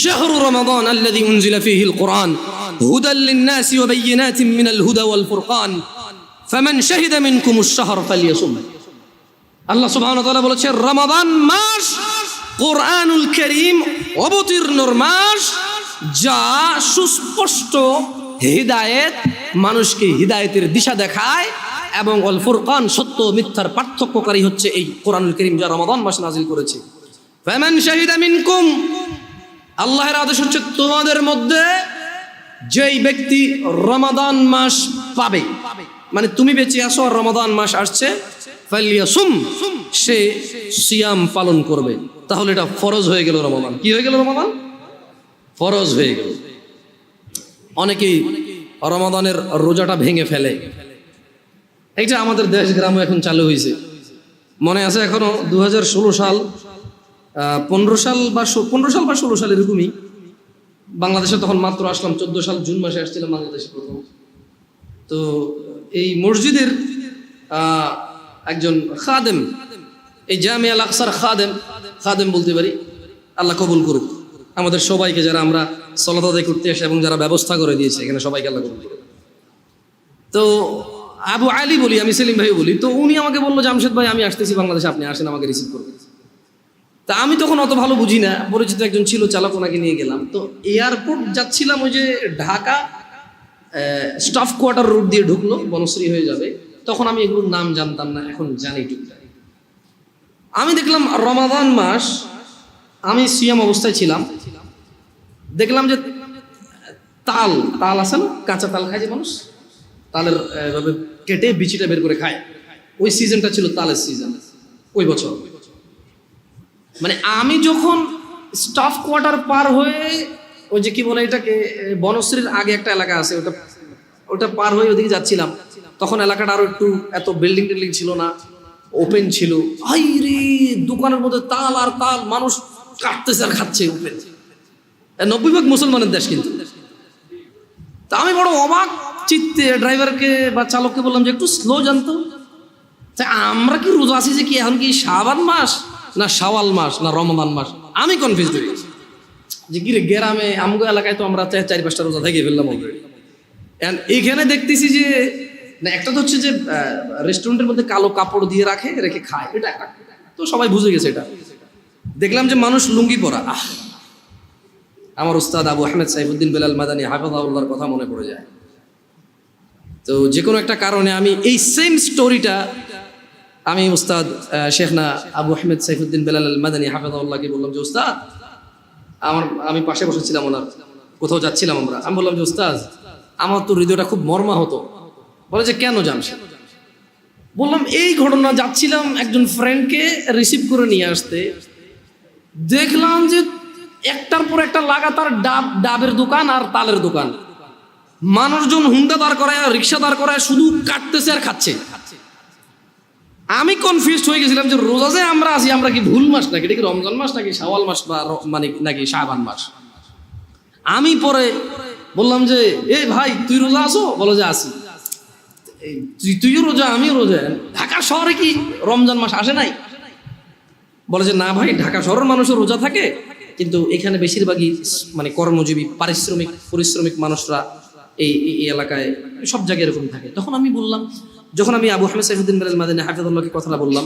শাহরু রমাদান আল্লাযী উনজিলা ফীহিল কুরআন হুদাল লিন-নাসি ওয়া বায়িনাতিন মিনাল হুদা ওয়াল ফুরকান ফামান শাহিদা মিনকুমুশ শাহর ফালইয়াসুম। আল্লাহ সুবহানাহু ওয়া তাআলা বলেছেন রমাদান মাস কোরআনুল কারীম অবতীর্ণর মাস, যা সুস্পষ্ট হিদায়েত, মানুষকে হিদায়েতের দিশা দেখায়, এবং ওয়াল ফুরকান সত্য মিথ্যার পার্থক্যকারী হচ্ছে এই কোরআনুল কারীম, যা রমাদান মাসে নাযিল করেছে। ফামান শাহিদা মিনকুম, আল্লাহর আদেশ হচ্ছে তোমাদের মধ্যে যেই ব্যক্তি রমাদান মাস পাবে, মানে তুমি বেঁচে আসো আর রমাদান মাস আসছে, ফালইয়াসুম, সে সিয়াম পালন করবে। তাহলে এটা ফরজ হয়ে গেল রমাদান। কি হয়ে গেল? রমাদান ফরজ হয়ে গেল। অনেকেই রমাদানের রোজাটা ভেঙে ফেলে। এইটা আমাদের দেশ গ্রামে এখন চালু হয়েছে, মনে আছে এখনো 2016 সাল 15 সাল বা 16 সাল এরকমই বাংলাদেশে তখন মাত্র আসলাম, 14 সাল জুন মাসে আসছিলাম বাংলাদেশে প্রথম। তো এই মসজিদের একজন খাদেম, এই জামিয়া আল আকসার খাদেম বলতে পারি, আল্লাহ কবুল করুক আমাদের সবাইকে, যারা আমরা সালাত আদায় করতে আসে এবং যারা ব্যবস্থা করে দিয়েছে এখানে, সবাইকে আল্লাহ কবুল করুক। তো আবু আলী বলি, আমি সেলিম ভাই বলি। তো উনি আমাকে বললো, জামশেদ ভাই আমি আসতেছি বাংলাদেশে, আপনি আসেন, আমাকে রিসিভ করবেন। তা আমি তখন অত ভালো বুঝি না, পরিচিত একজন ছিল চালক, ওনাকে নিয়ে গেলাম। তো এয়ারপোর্ট যাচ্ছিলাম, ওই যে ঢাকা স্টাফ কোয়ার্টার রুট দিয়ে ঢুকলো, বনশ্রী হয়ে যাবে। তখন আমি এগুলোর নাম জানতাম না, এখন জানি টুকটাক। আমি দেখলাম রমাদান মাস, আমি সিয়াম অবস্থায় ছিলাম, দেখলাম যে তাল আছে না, কাঁচা তাল খায় যে মানুষ, তালের এভাবে কেটে বিচিটা বের করে খায়, ওই সিজনটা ছিল তালের সিজন ওই বছর। মানে আমি যখন স্টাফ কোয়ার্টার পার হয়ে, ওই যে কি বলে এটাকে, বনশ্রীর আগে একটা এলাকা আছে, ওটা পার হয়ে ওদিকে যাচ্ছিলাম, তখন এলাকাটা আরো একটু এত বিল্ডিং টিল্ডিং ছিল না, ওপেন ছিল। হাই রে, দোকানের মধ্যে তাল আর তাল, মানুষ কাটতেছে আর খাচ্ছে ওপেন। 90% মুসলমানের দেশ কিন্তু। তা আমি বড় অবাক চিত্তে ড্রাইভারকে বা চালককে বললাম যে একটু স্লো জানতো, আমরা কি রোজা আছি যে কি এখন কি শাবান মাস না শাওয়াল মাস না রমাদান মাস? আমি কনফিউজ হয়ে গেছি যে কি রে, গ্রামে আমগো এলাকায় তো আমরা 4-5টা রোজা থেকে ফেললাম অলরেডি। এইখানে দেখতেছি যে না, একটা তো হচ্ছে যে রেস্টুরেন্টের মধ্যে কালো কাপড় দিয়ে রেখে খায়, এটা একটা, তো সবাই বুঝে গেছে এটা। দেখলাম যে মানুষ লুঙ্গি পরা। আমার উস্তাদ আবু আহমেদ সাইফুদ্দিন বেলাল মাদানী হাফিজাহুল্লাহর কথা মনে পড়ে যায়। তো যে কোনো একটা কারণে আমি এই সেম স্টোরিটা আমি উস্তাদ শেখনা আবু আহমেদ সাইফুদ্দিন বেলাল মাদানী হাফিজাহুল্লাহকে বললাম যে উস্তাদ, আমি পাশে বসেছিলাম ওনার, কোথাও যাচ্ছিলাম আমরা, আমি বললাম যে উস্তাদ আমার তো হৃদয়টা খুব মর্মাহত। বলে যে কেন জামশেদ? বললাম এই ঘটনা, যাচ্ছিলাম একজন ফ্রেন্ডকে রিসিভ করে নিয়ে আসতে, দেখলাম যে একটার পর একটা লাগাতার ডাবের দোকান আর তালের দোকান, মানুষজন হুন্ডা দাঁড় করায়, রিক্সা দাঁড় করায়, শুধু কাটতেছে আর খাচ্ছে। আমি কনফিউজড হয়ে গেছিলাম যে রোজা যে আমরা আছি, আমরা কি ভুল মাস নাকি, এটা কি রমজান মাস নাকি শাওয়াল মাস বা মানে নাকি শাবান মাস? আমি পরে বললাম যে এই ভাই তুই রোজা আছো? বলো যে আছি। তুইও রোজা আমিও রোজা, ঢাকা শহরে কি রমজান মাস আসে নাই? বলে যে না ভাই, ঢাকা শহরের মানুষও রোজা থাকে, কিন্তু এখানে বেশিরভাগই মানে কর্মজীবী পরিশ্রমিক মানুষরা এই এলাকায় সব জায়গায় এরকম থাকে। তখন আমি বললাম, যখন আমি আবু আহমেদ সাইফুদ্দিন বেলাল মাদানী হাফিজাহুল্লাহকে কথাটা বললাম,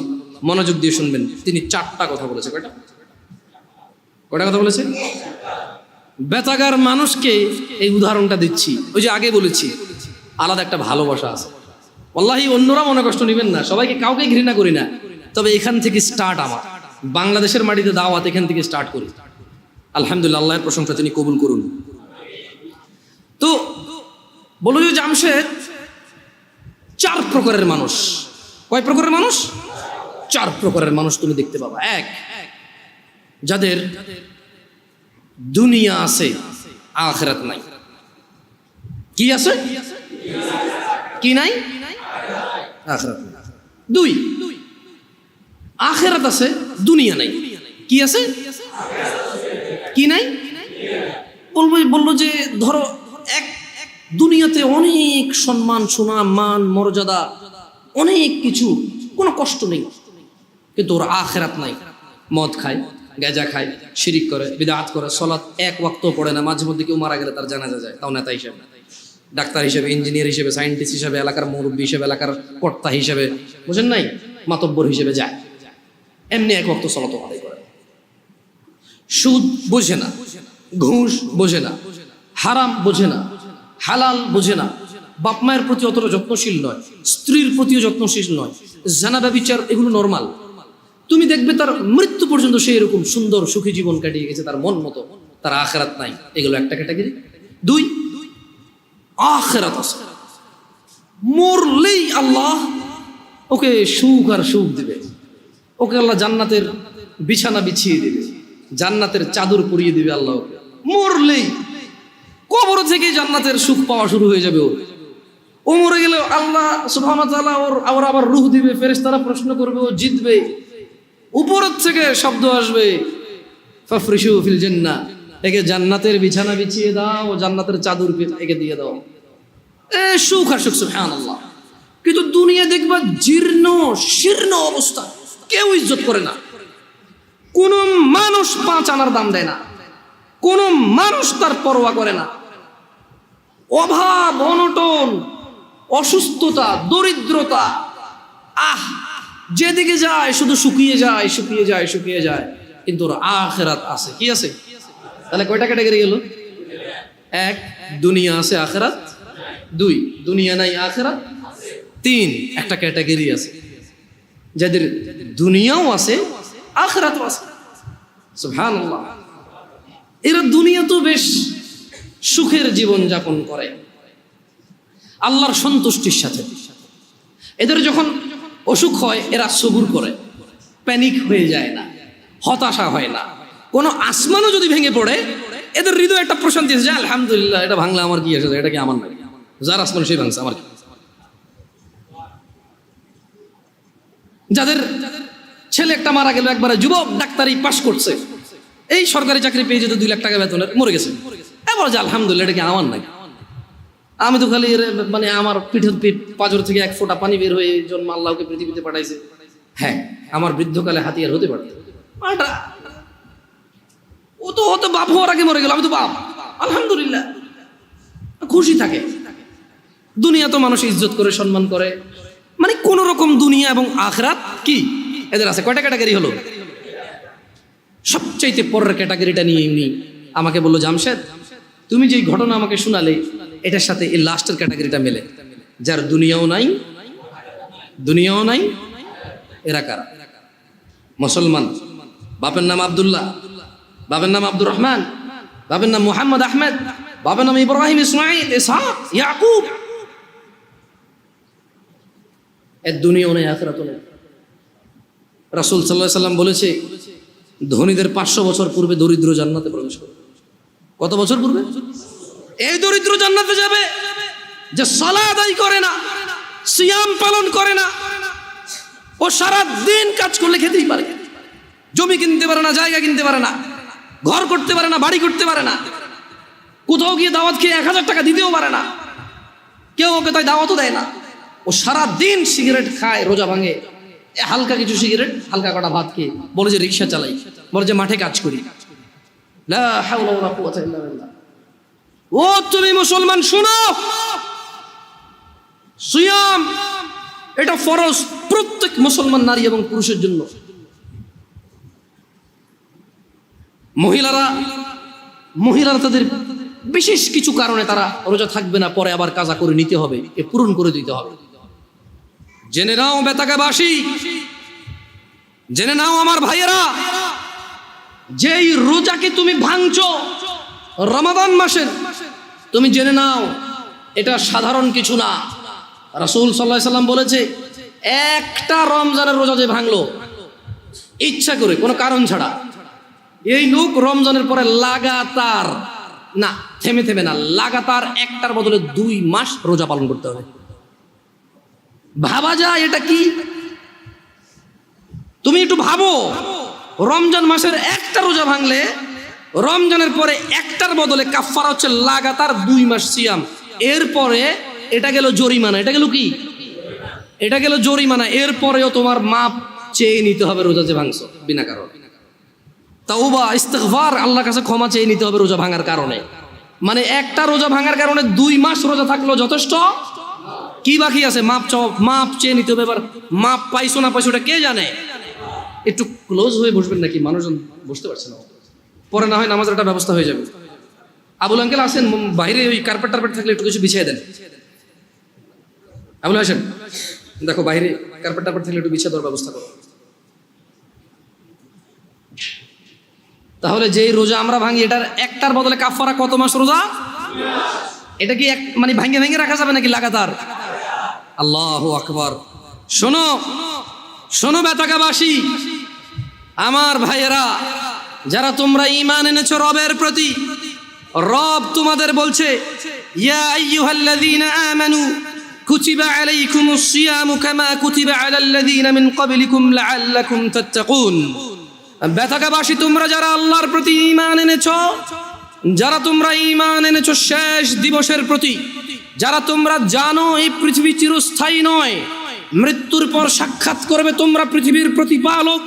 মনোযোগ দিয়ে শুনবেন, তিনি 4টা কথা বলেছে। কয়টা কথা বলেছে? বেতাগার মানুষকে এই উদাহরণটা দিচ্ছি, ওই যে আগে বলেছি আলাদা একটা ভালোবাসা আছে। ওয়াল্লাহি অন্যরা মনে কষ্ট নেবেন না, সবাইকে কাউকে ঘৃণা করি না, তবে এখান থেকে স্টার্ট, আমার বাংলাদেশের মাটিতে দাওয়াত এখান থেকে স্টার্ট করি। আলহামদুলিল্লাহ, আল্লাহর প্রশংসা, তিনি কবুল করুন। তো বলো যে জামশেদ, 4 প্রকারের মানুষ। কয় প্রকারের মানুষ? 4 প্রকারের মানুষ তুমি দেখতে পাবা। 1, যাদের দুনিয়া আছে আখিরাত নাই। কি আছে? কি নাই? আখিরাত নাই। 2, আখিরাত আছে, দুনিয়া নাই। কি আছে? কি নাই? বলবো যে ধরো এক দুনিয়াতে অনেক সম্মান, সুনাম, মান, মর্যাদা, অনেক কিছু, কোনো কষ্ট নেই, কিন্তু ওর আখিরাত নাই। মদ খায়, গাঁজা খায়, শিরিক করে, বিদআত করে, সালাত এক ওয়াক্ত পড়ে না, মাঝে মধ্যে কেউ মারা গেলে তার জানাজা যায়, তাও নেতা হিসেবে, ডাক্তার হিসেবে, ইঞ্জিনিয়ার হিসেবে, সায়েন্টিস্ট হিসেবে, এলাকার মুরব্বী হিসেবে, এলাকার কর্তা হিসেবে, বুঝেন নাই, মাতব্বর হিসেবে যায়, এমনি এক ওয়াক্ত সালাত আদায় করে। সুদ বোঝে না, ঘুষ বোঝে না, হারাম বোঝে না, হালাল বোঝে না, বাপ মায়ের প্রতি অতটা যত্নশীল নয়, স্ত্রীর প্রতিও যত্নশীল নয়, জানা ব্যভিচার এগুলো নরমাল। তুমি দেখবে তার মৃত্যু পর্যন্ত সে এরকম সুন্দর সুখী জীবন কাটিয়ে গেছে তার মন মতো, তার আখিরাত নাই। এগুলো একটা ক্যাটাগরি। দুই, আখিরাত আছে, মরলেই আল্লাহ ওকে সুখ আর সুখ দিবে, ওকে আল্লাহ জান্নাতের বিছানা বিছিয়ে দিবে, জান্নাতের চাদর পরিয়ে দিবে আল্লাহ ওকে। মরলেই কবর থেকে জান্নাতের সুখ পাওয়া শুরু হয়ে যাবে ওর। ও মরে গেলে আল্লাহ সুবহানাহু ওয়া তাআলা ওর আবার রূহ দিবে, ফেরেশতারা প্রশ্ন করবে, ও জিতবে, উপরের থেকে শব্দ আসবে, ফাফরিশু ফিল জান্নাহ, একে জান্নাতের বিছানা বিছিয়ে দাও, জান্নাতের চাদর একে দিয়ে দাও, সুখ আর সুখ, সুবহানাল্লাহ। কিন্তু দুনিয়া দেখবা জীর্ণ শীর্ণ অবস্থা, কেউ ইজ্জত করে না, কোন মানুষ 5 আনার দাম দেয় না, কোন মানুষ তার পরোয়া করে না, অভাব, অনটন, অসুস্থতা, দরিদ্রতা, যেদিকে যায় শুধু শুকিয়ে যায়, শুকিয়ে যায়, শুকিয়ে যায়। কিন্তু ওর আখিরাত আছে। কি আছে? তাহলে কয়টা ক্যাটাগরি গেল? 1, দুনিয়া আছে, আখিরাত। 2, দুনিয়া নাই, আখিরাত। 3, একটা ক্যাটাগরি আছে যাদের দুনিয়াও আছে, আখিরাতও আছে। সুবহানাল্লাহ। এরা দুনিয়া তো বেশ সুখের জীবন যাপন করে আল্লাহর সন্তুষ্টির সাথে। এদের যখন অসুখ হয় এরা সবুর করে, প্যানিক হয়ে যায় না, হতাশা হয় না। কোনো আসমানও যদি ভেঙে পড়ে এদের হৃদয়ে একটা প্রশান্তি আছে, আলহামদুলিল্লাহ, এটা ভাঙলে আমার কি আছে, এটা কি আমার নাই, যার আসমান সেই ভাঙছে, আমার কি। যাদের ছেলে একটা মারা গেল, একবারে যুবক, ডাক্তারি পাশ করছে, এই সরকারি চাকরি পেয়ে যেত 2 লাখ টাকা বেতনের, মরে গেছে, এবার যে আলহামদুলিল্লাহ, এটা কি আমার নাই, আমি তো খালি মানে আমার পিঠের পাঁজর থেকে 1 ফোঁটা পানি বের হয়ে জন্ম আল্লাহকে পৃথিবীতে পাঠাইছে। হ্যাঁ, আমার বৃদ্ধকালে হাতিয়ার হতে পারত, ও তো হতো বাপ হওয়ার আগে মরে গেল, আমি তো বাপ, আলহামদুলিল্লাহ, খুশি থাকে। দুনিয়া তো মানুষ ইজ্জত করে, সম্মান করে, মানে কোন রকম দুনিয়া এবং আখিরাত কি এদের আছে। কয়টা ক্যাটাগরি হলো? সবচাইতে পরের ক্যাটাগরিটা নিয়ে উনি আমাকে বললো, জামশেদ, তুমি যে ঘটনা আমাকে শোনালে এটার সাথে এই লাস্টের ক্যাটাগরিটা মেলে, যার দুনিয়াও নাই, দুনিয়াও নাই। এরা কারা? মুসলমান, বাপের নাম আব্দুল্লাহ, বাপের নাম আব্দুর রহমান, বাপের নাম মুহাম্মদ আহমেদ, বাপের নাম ইব্রাহিম, ইসমাইল, ইসহাক, ইয়াকুব। এর দুনিয়াও নেই, আখিরাতও নেই। রাসূল সাল্লাল্লাহু আলাইহি সাল্লাম বলেছে, ধনীদের 500 বছর পূর্বে দরিদ্র জান্নাতে প্রবেশ করবে। কত বছর পূর্বে? এই দরিদ্র জান্নাতে যাবে যে সালাত আদায় করে না, সিয়াম পালন করে না, ও সারা দিন কাজ করলে খেতেই পারে, জমি কিনতে পারে না, জায়গা কিনতে পারে না, ঘর করতে পারে না, বাড়ি করতে পারে না, কোথাও গিয়ে দাওয়াত খেয়ে 1000 টাকা দিতেও পারে না, কেউ ওকে তাই দাওয়াতও দেয় না। ও সারা দিন সিগারেট খায়, রোজা ভাঙে, হালকা কিছু সিগারেট, হালকা কটা ভাত খেয়ে বলে যে রিক্সা চালাই, বলে যে মাঠে কাজ করি। লা হাওলা ওয়ালা কুওয়াতা ইল্লা বিল্লাহ। ও তুমি মুসলমান শোনো, সিয়াম এটা ফরজ প্রত্যেক মুসলমান নারী এবং পুরুষের জন্য। মহিলারা তাদের বিশেষ কিছু কারণে তারা রোজা থাকবে না, পরে আবার কাজা করে নিতে হবে, এ পূরণ করে দিতে হবে। জেনে নাও বেতাকাবাসী, জেনে নাও আমার ভাইয়েরা, যেই রোজাকে তুমি ভাঙছো রমাদান মাসের, তুমি জেনে নাও এটা সাধারণ কিছু না। রাসূল সাল্লাল্লাহু আলাইহি সাল্লাম বলেছে, একটা রমজানের রোজা যে ভাঙলো ইচ্ছা করে, কোনো কারণ ছাড়া, এই লোক রমজানের পরে লাগাতার না, থেমে থেমে না, লাগাতার একটার বদলে 2 মাস রোজা পালন করতে হবে। ভাবা যায় এটা কি? তুমি একটু ভাবো, রমজান মাসের একটা রোজা ভাঙলে রমজানের পরে একটার বদলে কাফারা হচ্ছে লাগাতার 2 মাস সিয়াম। এরপরে এটা গেল জরিমানা, এটা গেল কি? এটা গেল জরিমানা। এরপরেও তোমার মাপ চেয়ে নিতে হবে রোজা যে ভাঙছো বিনা কারণ। তাওবা ইস্তিগফার, আল্লাহর কাছে ক্ষমা চেয়ে নিতে হবে রোজা ভাঙার কারণে। মানে একটা রোজা ভাঙার কারণে 2 মাস রোজা থাকলেও যথেষ্ট। কি বাকি আছে? মাপ চেয়ে নিতে হবে। এবার মাপ পাইছো না পাইছো ওটা কে জানে। একটু ক্লোজ হয়ে বসবেন নাকি, মানুষজন বসতে পারছে না, পরে না হয় নামাজের একটা ব্যবস্থা হয়ে যাবে। আবুল আঙ্কেল আসেন, বাইরে ওই কার্পেট টার্পেট থাকলে একটু কিছু বিছিয়ে দেন। আবুল আসেন, দেখো বাইরে কার্পেট টার্পেট থাকলে একটু বিছিয়ে দেওয়ার ব্যবস্থা করো। তাহলে যেই রোজা আমরা ভাঙি, এটার একটার বদলে কাফারা কত মাস রোজা? এটা কি মানে ভাঙে ভেঙে রাখা যাবে নাকি লাগাতার? আল্লাহু আকবার। শোনো শোনো বেতাকাবাসী, আমার ভাইয়েরা, যারা তোমরা ঈমান এনেছো রবের প্রতি, রব তোমাদের বলছে ইয়া আইয়ুহাল্লাযীনা আমানু কুতিবা আলাইকুমুস সিয়ামু কামা কুতিবা আলাল্লাযীনা মিন ক্বাবলিকুম লাআল্লাকুম তাত্তাকুন। বেতাকাবাসী, তোমরা যারা আল্লাহর প্রতি ঈমান এনেছো, যারা তোমরা ঈমান এনেছো শেষ দিবসের প্রতি, যারা তোমরা জানো এই পৃথিবী চিরস্থায়ী নয়, মৃত্যুর পর সাক্ষাৎ করবে তোমরা পৃথিবীর প্রতিপালক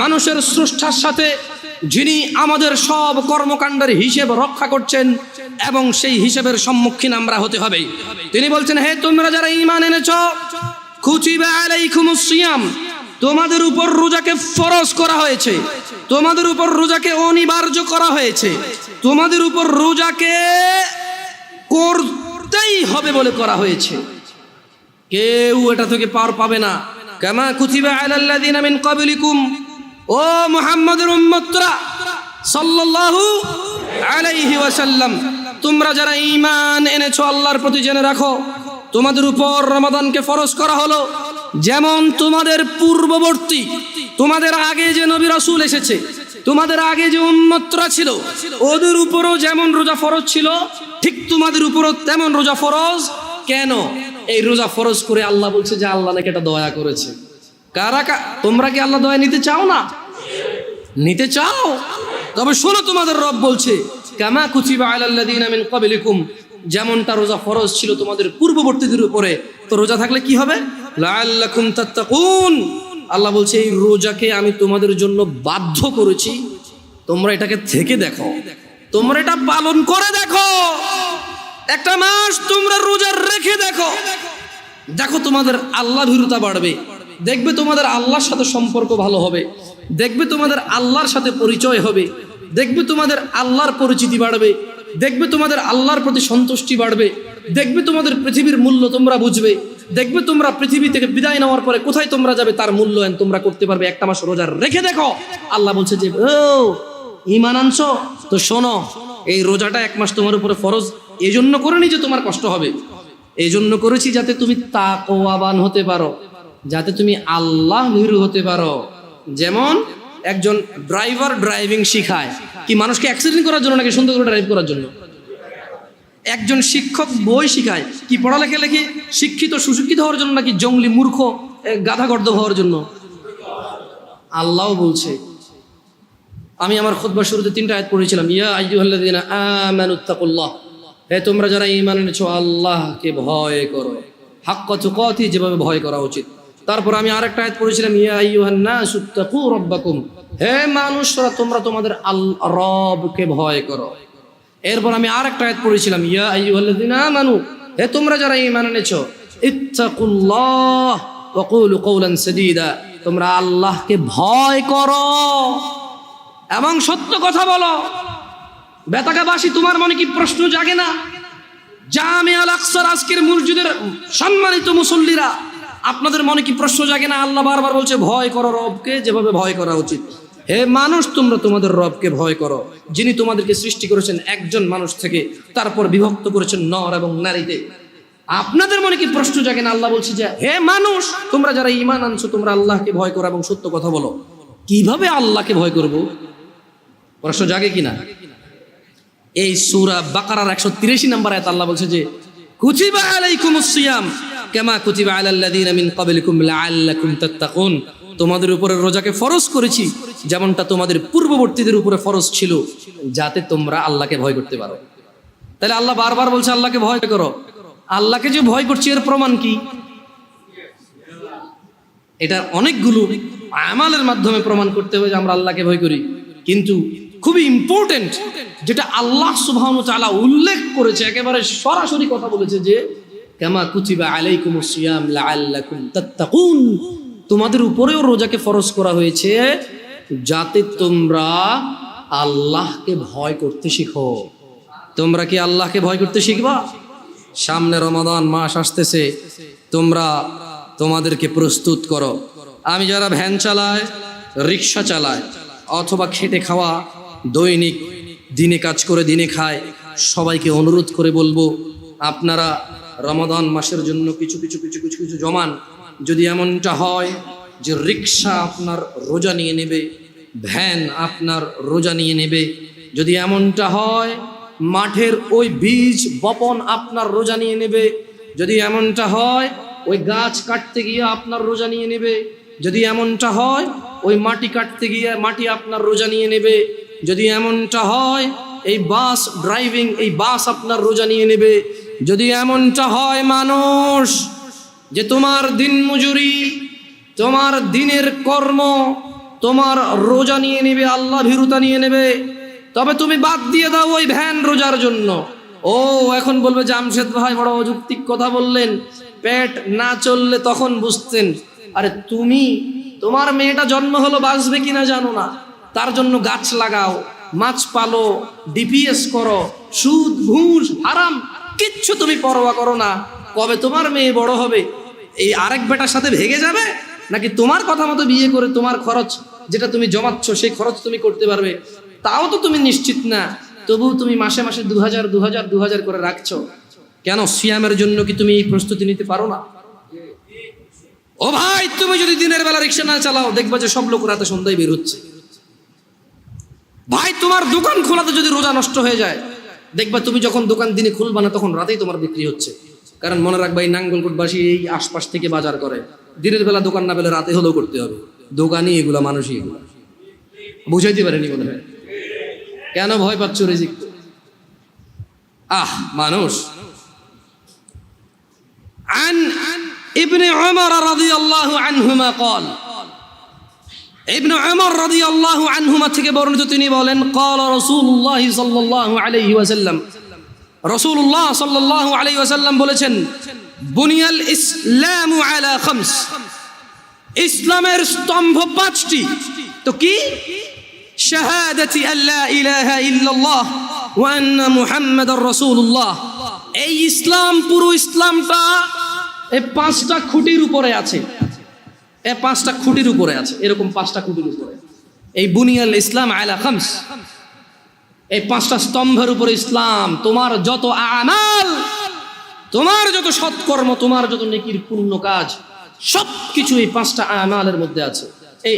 মানুষের স্রষ্টার সাথে, যিনি আমাদের সব কর্মকাণ্ডের হিসেব রক্ষা করছেন এবং সেই হিসেবের সম্মুখীন আমরা হতে হবে। তিনি বলছেন, হে তোমরা যারা ঈমান এনেছো, কুতিবা আলাইকুমুস সিয়াম, তোমাদের উপর রোজাকে ফরজ করা হয়েছে, তোমাদের উপর রোজাকে অনিবার্য করা হয়েছে, তোমাদের উপর রোজাকে করতেই হবে বলে করা হয়েছে। কেউ এটা থেকে পার পাবে না। কামা কুতিবা আলাল্লাযীনা মিন ক্বাবলিকুম, ও মুহাম্মদের উম্মতরা সাল্লাল্লাহু আলাইহি ওয়াসাল্লাম, তোমরা যারা ঈমান এনেছো আল্লাহর প্রতি, জেনে রাখো তোমাদের উপর রমাদানকে ফরজ করা হলো যেমন তোমাদের পূর্ববর্তী, তোমাদের আগে যে নবী রাসূল এসেছে, তোমাদের আগে যে উম্মতরা ছিল, ওদের উপরও যেমন রোজা ফরজ ছিল, ঠিক তোমাদের উপরও তেমন রোজা ফরজ। কেন এই রোজা ফরজ করে আল্লাহ বলছে যে আল্লাহ নাকি এটা দয়া করেছে। তোমরা কি আল্লাহ দয়া নিতে চাও না? নিতে চাও? তবে শোনো, তোমাদের রব বলছে কামা কুতিবা আলাল্লাযীনা মিন ক্বাবলিকুম, যেমনটা রোজা ফরজ ছিল তোমাদের পূর্ববর্তীদের উপরে, তো রোজা থাকলে কি হবে? লাআল্লাকুম তাত্তাকুন। আল্লাহ বলছে এই রোজাকে আমি তোমাদের জন্য বাধ্য করেছি, তোমরা এটাকে থেকে দেখো, তোমরা এটা পালন করে দেখো, একটা মাস তোমরা রোজা রেখে দেখো, দেখো তোমাদের আল্লাহ ভীরুতা বাড়বে, দেখবে তোমাদের আল্লাহর সাথে সম্পর্ক ভালো হবে, দেখবে তোমাদের আল্লাহর সাথে পরিচয় হবে, দেখবে তোমাদের আল্লাহর পরিচিতি বাড়বে, দেখবে তোমাদের আল্লাহর প্রতি সন্তুষ্টি বাড়বে, দেখবে তোমাদের পৃথিবীর মূল্য তোমরা বুঝবে, দেখবে তোমরা পৃথিবী থেকে বিদায় নেওয়ার পরে কোথায় তোমরা যাবে তার মূল্যায়ন তোমরা করতে পারবে। একটা মাস রোজা রেখে দেখো। আল্লাহ বলছে যে ও ঈমান আনছো তো শোনো, এই রোজাটা 1 মাস তোমার উপরে ফরজ এই জন্য করিনি যে তোমার কষ্ট হবে, এই জন্য করেছি যাতে তুমি তাকওয়াবান হতে পারো, যাতে তুমি আল্লাহ ভীরু হতে পারো। যেমন একজন ড্রাইভার ড্রাইভিং শিখায় কি মানুষকে অ্যাক্সিডেন্ট করার জন্য নাকি সুন্দর করে ড্রাইভ করার জন্য? একজন শিক্ষক বই শিখায় কি পড়ালেখা লেখে শিক্ষিত সুশিক্ষিত হওয়ার জন্য নাকি জঙ্গলি মূর্খ গাধাগর্দ হওয়ার জন্য? আল্লাহ বলছে, আমি আমার খুতবার শুরুতে 3টা আয়াত পড়েছিলাম, ইয়া আইয়ুহাল্লাযীনা আমানুত্তাকুল্লাহ, হে তোমরা যারা ঈমান এনেছো আল্লাহকে ভয় করো, হাক্কা তুকাতি, যেভাবে ভয় করা উচিত। তারপর আমি আরেকটা আয়াত পড়েছিলাম, ইয়া আইয়ুহান নাসুত্তাকু রাব্বাকুম, হে মানুষরা তোমরা তোমাদের রবকে ভয় করো। এরপর আমি আরেকটা আয়াত পড়েছিলাম, ইয়া আইয়ুহাল্লাযীনা আমানু, হে তোমরা যারা ঈমান এনেছো ইত্তাকুল্লাহ ওয়া কুলু কওলান সাদীদা, তোমরা আল্লাহকে ভয় করো এবং সত্য কথা বলো। বেতাকাবাসী, তোমার মনে কি প্রশ্ন জাগে না? জামিয়া আল আকসার আজকের মসজিদের সম্মানিত মুসল্লিরা, আপনাদের মনে কি প্রশ্ন জাগে না? আল্লাহ বারবার বলছে ভয় করো রবকে, যেভাবে ভয় করা উচিত। হে মানুষ, তোমরা তোমাদের রবকে ভয় করো, যিনি তোমাদেরকে সৃষ্টি করেছেন একজন মানুষ থেকে, তারপর বিভক্ত করেছেন নর এবং নারীতে। আপনাদের মনে কি প্রশ্ন জাগে না? আল্লাহ বলছে যে হে মানুষ, তোমরা যারা ঈমান আনছো তোমরা আল্লাহকে ভয় করো এবং সত্য কথা বলো। কিভাবে আল্লাহকে ভয় করব? প্রশ্ন জাগে কিনা? এই সূরা বাকারার 183 নম্বর আয়াত আল্লাহ বলছে যে কুতিবা আলাইকুমুস সিয়াম কামা কুতিবা আলাল্লাযীনা মিন ক্বাবলিকুম লাআল্লাকুম তাত্তাকুন, তোমাদের উপরে রোজাকে ফরজ করেছি যেমনটা তোমাদের পূর্ববর্তীদের উপরে ফরজ ছিল, যাতে তোমরা আল্লাহকে ভয় করতে পারো। তাহলে আল্লাহ বারবার বলছে আল্লাহকে ভয় করো। আল্লাহকে যে ভয় করছি এর প্রমাণ কি? এটা অনেকগুলো আমালের মাধ্যমে প্রমাণ করতে হবে যে আমরা আল্লাহকে ভয় করি। কিন্তু খুবই ইম্পর্টেন্ট, যেটা আল্লাহ সুবহানাহু ওয়া তাআলা উল্লেখ করেছে, একেবারে সরাসরি কথা বলেছে যে কামা কুতিবা আলাইকুমুস সিয়াম লাআল্লাকুম তাত্তাকুন, তোমাদের উপরেও রোজাকে ফরজ করা হয়েছে যাতে তোমরা আল্লাহকে ভয় করতে শিখো। তোমরা কি আল্লাহকে ভয় করতে শিখবা? সামনে রমাদান মাস আসতেছে, তোমরা তোমাদেরকে প্রস্তুত করো। আমি যারা ভ্যান চালায়, রিক্সা চালায়, অথবা খেটে খাওয়া, দৈনিক দিনে কাজ করে দিনে খায়, সবাইকে অনুরোধ করে বলবো আপনারা রমাদান মাসের জন্য কিছু কিছু কিছু কিছু কিছু জমান। যদি এমনটা হয় যে রিক্সা আপনার রোজা নিয়ে নেবে, ভ্যান আপনার রোজা নিয়ে নেবে, যদি এমনটা হয় মাঠের ওই বীজ বপন আপনার রোজা নিয়ে নেবে, যদি এমনটা হয় ওই গাছ কাটতে গিয়ে আপনার রোজা নিয়ে নেবে, যদি এমনটা হয় ওই মাটি কাটতে গিয়ে মাটি আপনার রোজা নিয়ে নেবে, যদি এমনটা হয় এই বাস ড্রাইভিং, এই বাস আপনার রোজা নিয়ে নেবে, যদি এমনটা হয় মানুষ যে তোমার দিন মজুরি, তোমার দিনের কর্ম তোমার রোজা নিয়ে নেবে, আল্লাহ ভীরুতা নিয়ে নেবে, তবে তুমি বাদ দিয়ে দাও ওই ভ্যান রোজার জন্য। ও এখন বলবে জামশেদ ভাই বড় অযৌক্তিক কথা বললেন, পেট না চললে তখন বুঝতেন। আরে তুমি, তোমার মেয়েটা জন্ম হলো বাঁচবে কিনা জানো না, তার জন্য গাছ লাগাও, মাছ পালো, ডিপিএস করো, সুদ ঘুষ হারাম কিচ্ছু তুমি পরোয়া করো না। কবে তোমার মেয়ে বড় হবে এই আরেক বেটার সাথে ভেগে যাবে, নাকি তোমার কথা মতো বিয়ে করে তোমার খরচ যেটা তুমি জমাচ্ছ সেই খরচ তুমি করতে পারবে, তাও তো তুমি নিশ্চিত না। তবুও তুমি মাসে মাসে 2000 করে রাখছো কেন? সিয়ামের জন্য কি তুমি প্রস্তুতি নিতে পারো না? ও ভাই, তুমি যদি দিনের বেলা রিক্সা না চালাও, দেখবা যে সব লোক রাতে সন্ধ্যায় বের হচ্ছে। ভাই, তোমার দোকান খোলাতে যদি রোজা নষ্ট হয়ে যায়, দেখবা তুমি যখন দোকান দিনে খুলবা না তখন রাতেই তোমার বিক্রি হচ্ছে। কারণ মনে রাখবা এই নাঙ্গলকোটবাসী এই আশপাশ থেকে বাজার করে, দিনের বেলা দোকান না পেলে রাতে হলেও করতে হবে। দোকানই এগুলা, মানুষই এগুলা। বুঝাইতে পারেনি মনে হয়। কেন ভয় পাচ্ছ রিজিক? মানুষ। عن ابن عمر رضي الله عنهما قال, ابن عمر رضي الله عنهما থেকে বর্ণিত, তিনি বলেন قال رسول الله صلى الله عليه وسلم, রাসূলুল্লাহ সাল্লাল্লাহু আলাইহি ওয়াসাল্লাম বলেছেন বুনিয়াল ইসলামু আলা খামস, ইসলামের স্তম্ভ 5টি। তো কি? শাহাদাতি আল্লা ইলাহা ইল্লাল্লাহ ওয়া আন্না মুহাম্মাদার রাসূলুল্লাহ। এই ইসলাম, পুরো ইসলামটা এই 5টা খুঁটির উপরে আছে। এই 5টা খুঁটির উপরে আছে, এরকম 5টা খুঁটির উপরে। এই বুনিয়াল ইসলাম আলা খামস, এই 5টা স্তম্ভের উপরে ইসলাম। তোমার যত আমাল, তোমার যত সৎকর্ম, তোমার যত নেকির পুণ্য কাজ, সবকিছু এই 5টা আমালের মধ্যে আছে।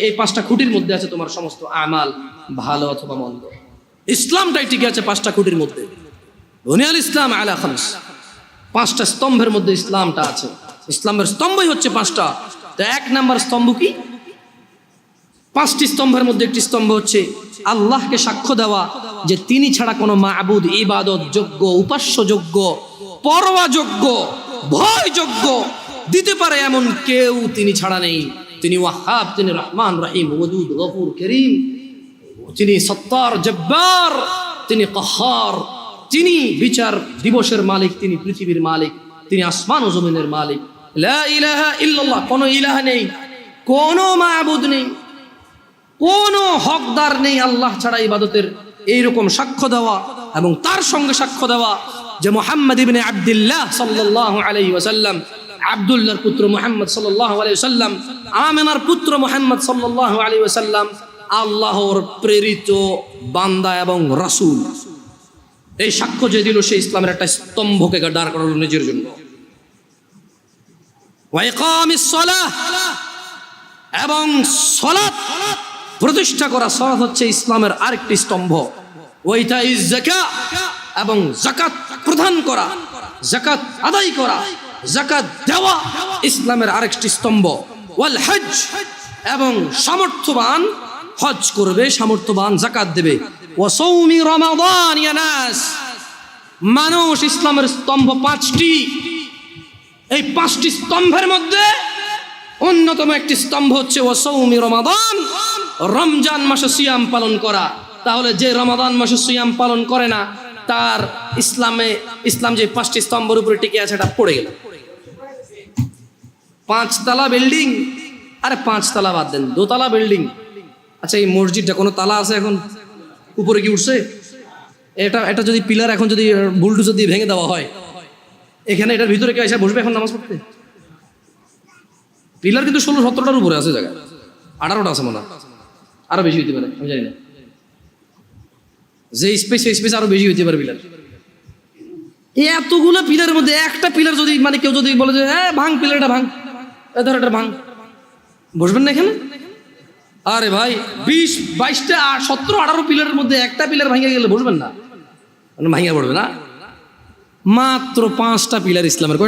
এই 5টা খুঁটির মধ্যে আছে তোমার সমস্ত আমাল, ভালো অথবা মন্দ। ইসলামটাই টিকে আছে 5টা খুঁটির মধ্যে। বুনিয়াল ইসলাম আলা খামস, 5টা স্তম্ভের মধ্যে ইসলামটা আছে। ইসলামের স্তম্ভই হচ্ছে 5টা। তো 1 নাম্বার স্তম্ভ কি? 5টি স্তম্ভের মধ্যে একটি স্তম্ভ হচ্ছে আল্লাহকে সাক্ষ্য দেওয়া যে তিনি ছাড়া কোনো মাবুদ, ইবাদত যোগ্য, উপাস্য যোগ্য, পরোয়া যোগ্য, ভয় যোগ্য দিতে পারে এমন কেউ তিনি ছাড়া নেই। তিনি ওয়াহাব, তিনি রহমান রহিম, ওয়াদুদ, গফুর, করিম, তিনি সত্তার, জব্বার, তিনি কাহার, তিনি বিচার দিবসের মালিক, তিনি পৃথিবীর মালিক, তিনি আসমান ও জমিনের মালিক। লা ইলাহা ইল্লাল্লাহ, কোনো ইলাহ নেই, কোনো মাবুদ নেই, কোনো হকদার নেই আল্লাহ ছাড়া ইবাদতের, এইরকম সাক্ষ্য দেওয়া এবং তার সঙ্গে সাক্ষ্য দেওয়া যে মুহাম্মদ ইবনে আব্দুল্লাহ সাল্লাল্লাহু আলাইহি ওয়াসাল্লাম, আব্দুল্লাহর পুত্র মুহাম্মদ সাল্লাল্লাহু আলাইহি ওয়াসাল্লাম, আমেনার পুত্র মুহাম্মদ সাল্লাল্লাহু আলাইহি ওয়াসাল্লাম আল্লাহর প্রেরিত বান্দা এবং রাসূল। এই সাক্ষ্য যে দিল, সেই ইসলামের একটা স্তম্ভকে দাঁড় করালো নিজের জন্য। ওয়া ইকামিস সালাহ, এবং সালাত প্রতিষ্ঠা করা। সালাত হচ্ছে ইসলামের আরেকটি স্তম্ভ। ওয়া ইতাইজ যাকাত, এবং যাকাত প্রদান করা, যাকাত আদায় করা, যাকাত দেওয়া ইসলামের আরেকটি স্তম্ভ। ওয়াল হজ, এবং সামর্থ্যবান হজ করবে, সামর্থ্যবান যাকাত দেবে। ওয়া সাওমি রমাদান, ইয়া নাস, মানুষ ইসলামের স্তম্ভ 5টি। এই 5টি স্তম্ভের মধ্যে অন্যতম একটি স্তম্ভ হচ্ছে ওয়া সাওমি রমাদান, রমজান মাসে সিয়াম পালন করা, তাহলে যে রমাদান মাসে সিয়াম পালন করে না তার ইসলাম যে 5টি স্তম্ভের উপরে টিকে আছে এটা পড়ে গেল। 5 তলা বিল্ডিং, আরে 5 তলা বাদ দেন, 2 তলা বিল্ডিং। আচ্ছা এই মসজিদটা কোনো তালা আছে এখন? উপরে কি উঠছে? এটা যদি পিলার এখন যদি বুলডোজার দিয়ে ভেঙে দেওয়া হয়, এখানে এটার ভিতরে কেউ এসে বসবে এখন নামাজ পড়তে? পিলার কিন্তু 16-17টার উপরে আছে, জায়গা 18টা আছে মনে হয়, আরো বেশি হইতে পারে, আমি জানি না। যে স্পেস সেই স্পেস আরো বেশি হইতে পারে পিলার। এতগুলো পিলারের মধ্যে একটা পিলার যদি মানে কেউ যদি বলে যে হ্যাঁ ভাঙ, পিলারটা ভাঙ, ধর এটা ভাঙ, বসবেন না এখানে? আরে ভাই 20, 22টা 17, 18 পিলারের মধ্যে একটা পিলার ভাঙে গেলে বসবেন না? ভাঙিয়া পড়বে না? মাত্র 5টা পিলার ইসলামের।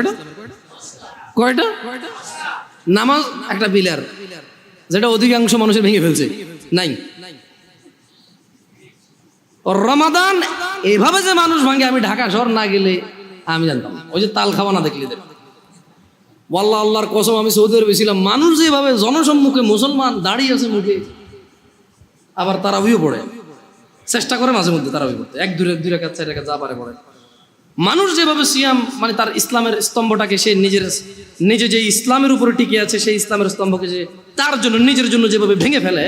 কয়টা? নামাজ একটা পিলার, যেটা অধিকাংশ মানুষের ভেঙে ফেলছে নাই। রমাদান এভাবে যে মানুষ ভাঙে, আমি ঢাকা শহর না গেলে আমি জানতাম। ওই যে তাল খাওয়া না দেখলে, ওয়াল্লাহ আল্লাহর কসম, আমি সৌদি আরবে ছিলাম, মানুষ যেভাবে জনসম্মুখে মুসলমান দাঁড়িয়ে আছে মুখে, আবার তারাবিও পড়ে, চেষ্টা করে মাঝে মধ্যে তারাবি পড়তে, 2 রাকাত 4 রাকাত যা পারে পড়ে। মানুষ যেভাবে সিয়াম মানে তার ইসলামের স্তম্ভটাকে সে নিজে যে ইসলামের উপরে টিকে আছে, সেই ইসলামের স্তম্ভকে যে তার জন্য নিজের জন্য যেভাবে ভেঙে ফেলে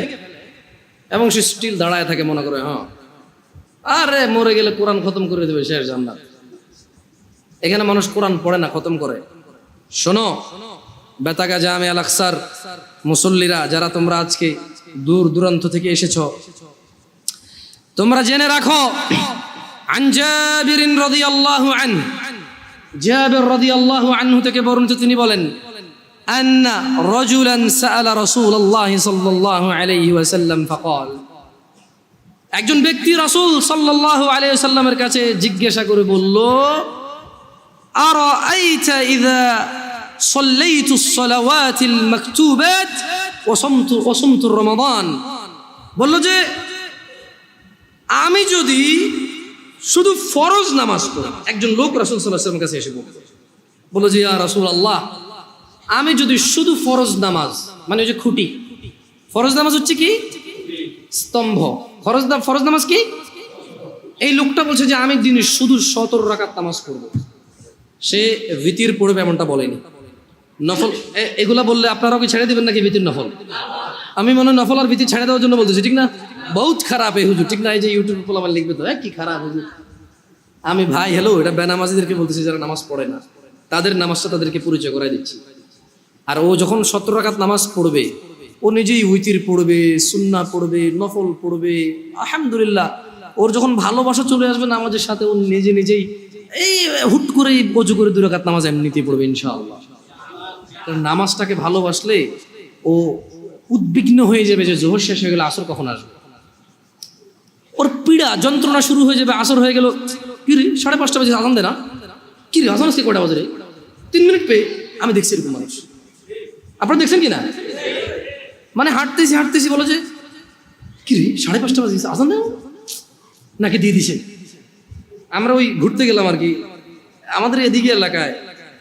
এবং সে স্টিল দাঁড়ায় থাকে, মনে করে হ্যাঁ আরে মরে গেলে কোরআন খতম করে দেবে, শেষ জান্নাত। এখানে মানুষ কোরআন পড়ে না, খতম করে। শোনো বেতাগা জামে আল আকসার মুসল্লিরা, যারা তোমরা আজকে দূর দূরান্ত থেকে এসেছো, তোমরা জেনে রাখো, আন জাবির রাদিয়াল্লাহু আনহু, জাবির রাদিয়াল্লাহু আনহু থেকে বর্ণিত, তিনি বলেন আন্না রাজুলান সাআলা রাসূলুল্লাহ সাল্লাল্লাহু আলাইহি ওয়াসাল্লাম ফাকাল, একজন ব্যক্তি রাসূল সাল্লাল্লাহু আলাইহি ওয়াসাল্লামের কাছে জিজ্ঞাসা করে বলল, আরাআইতা ইযা সাল্লাইতু আস-সালাওয়াতিল মাকতুবাত ওয়া সুমতু রমাদান, বলল যে আমি যদি শুধু ফরজ নামাজ পড়ি। একজন লোক রাসূল সাল্লাল্লাহু আলাইহি ওয়াসাল্লামের কাছে এসে বলল যে ইয়া রাসূলুল্লাহ, আমি যদি শুধু ফরজ নামাজ, মানে ওই যে খুঁটি, ফরজ নামাজ হচ্ছে কি স্তম্ভ, ফরজ নামাজ কি? এই লোকটা বলছে যে আমি দিনে শুধু 17 রাকাত নামাজ পড়বো। সে ভিতির পড়বে এমনটা বলেনি, নফল এগুলা বললে আপনারাও কি ছেড়ে দিবেন নাকি ভিতির নফল? আমি মনে হয় নফল আর ভিতির ছেড়ে দেওয়ার জন্য বলতেছি, ঠিক না? বহুত খারাপ এই হুজুর, ঠিক না? এই যে ইউটিউব আমার লিখবে তো কি খারাপ হুজুর। আমি ভাই হ্যালো, এটা বেনামাজিদেরকে বলতেছি, যারা নামাজ পড়ে না, তাদের নামাজটা তাদেরকে পরিচয় করাই দিচ্ছি। আর ও যখন 17 রাকাত নামাজ পড়বে, ও নিজেই উইতির পড়বে, সুন্নাহ পড়বে, নফল পড়বে, আলহামদুলিল্লাহ। ওর যখন ভালোবাসা চলে আসবে নামাজের সাথে, ও নিজেই এই হুট করে অজু করে 2 রাকাত নামাজ এমনিতেই পড়বে ইনশাআল্লাহ। কারণ নামাজটাকে ভালোবাসলে ও উদ্বিগ্ন হয়ে যাবে যে জোহর শেষ হয়ে গেলে আসর কখন আসবে। ওর পীড়া যন্ত্রণা শুরু হয়ে যাবে, আসর হয়ে গেল, কি রে 5:30 বাজে আজান দে না, কি রে আজান আজকে কয়টা বাজে রে, 3 মিনিট পেয়ে। আমি দেখছি এরকম মানুষ, আপনারা দেখছেন কি না? মানে হাঁটতেছি বলো যে কি রে 5:30 বাজে আজান দেয় নাকি দিয়ে দিছে। আমরা ওই ঘুরতে গেলাম আর কি, আমাদের এদিকে এলাকায়,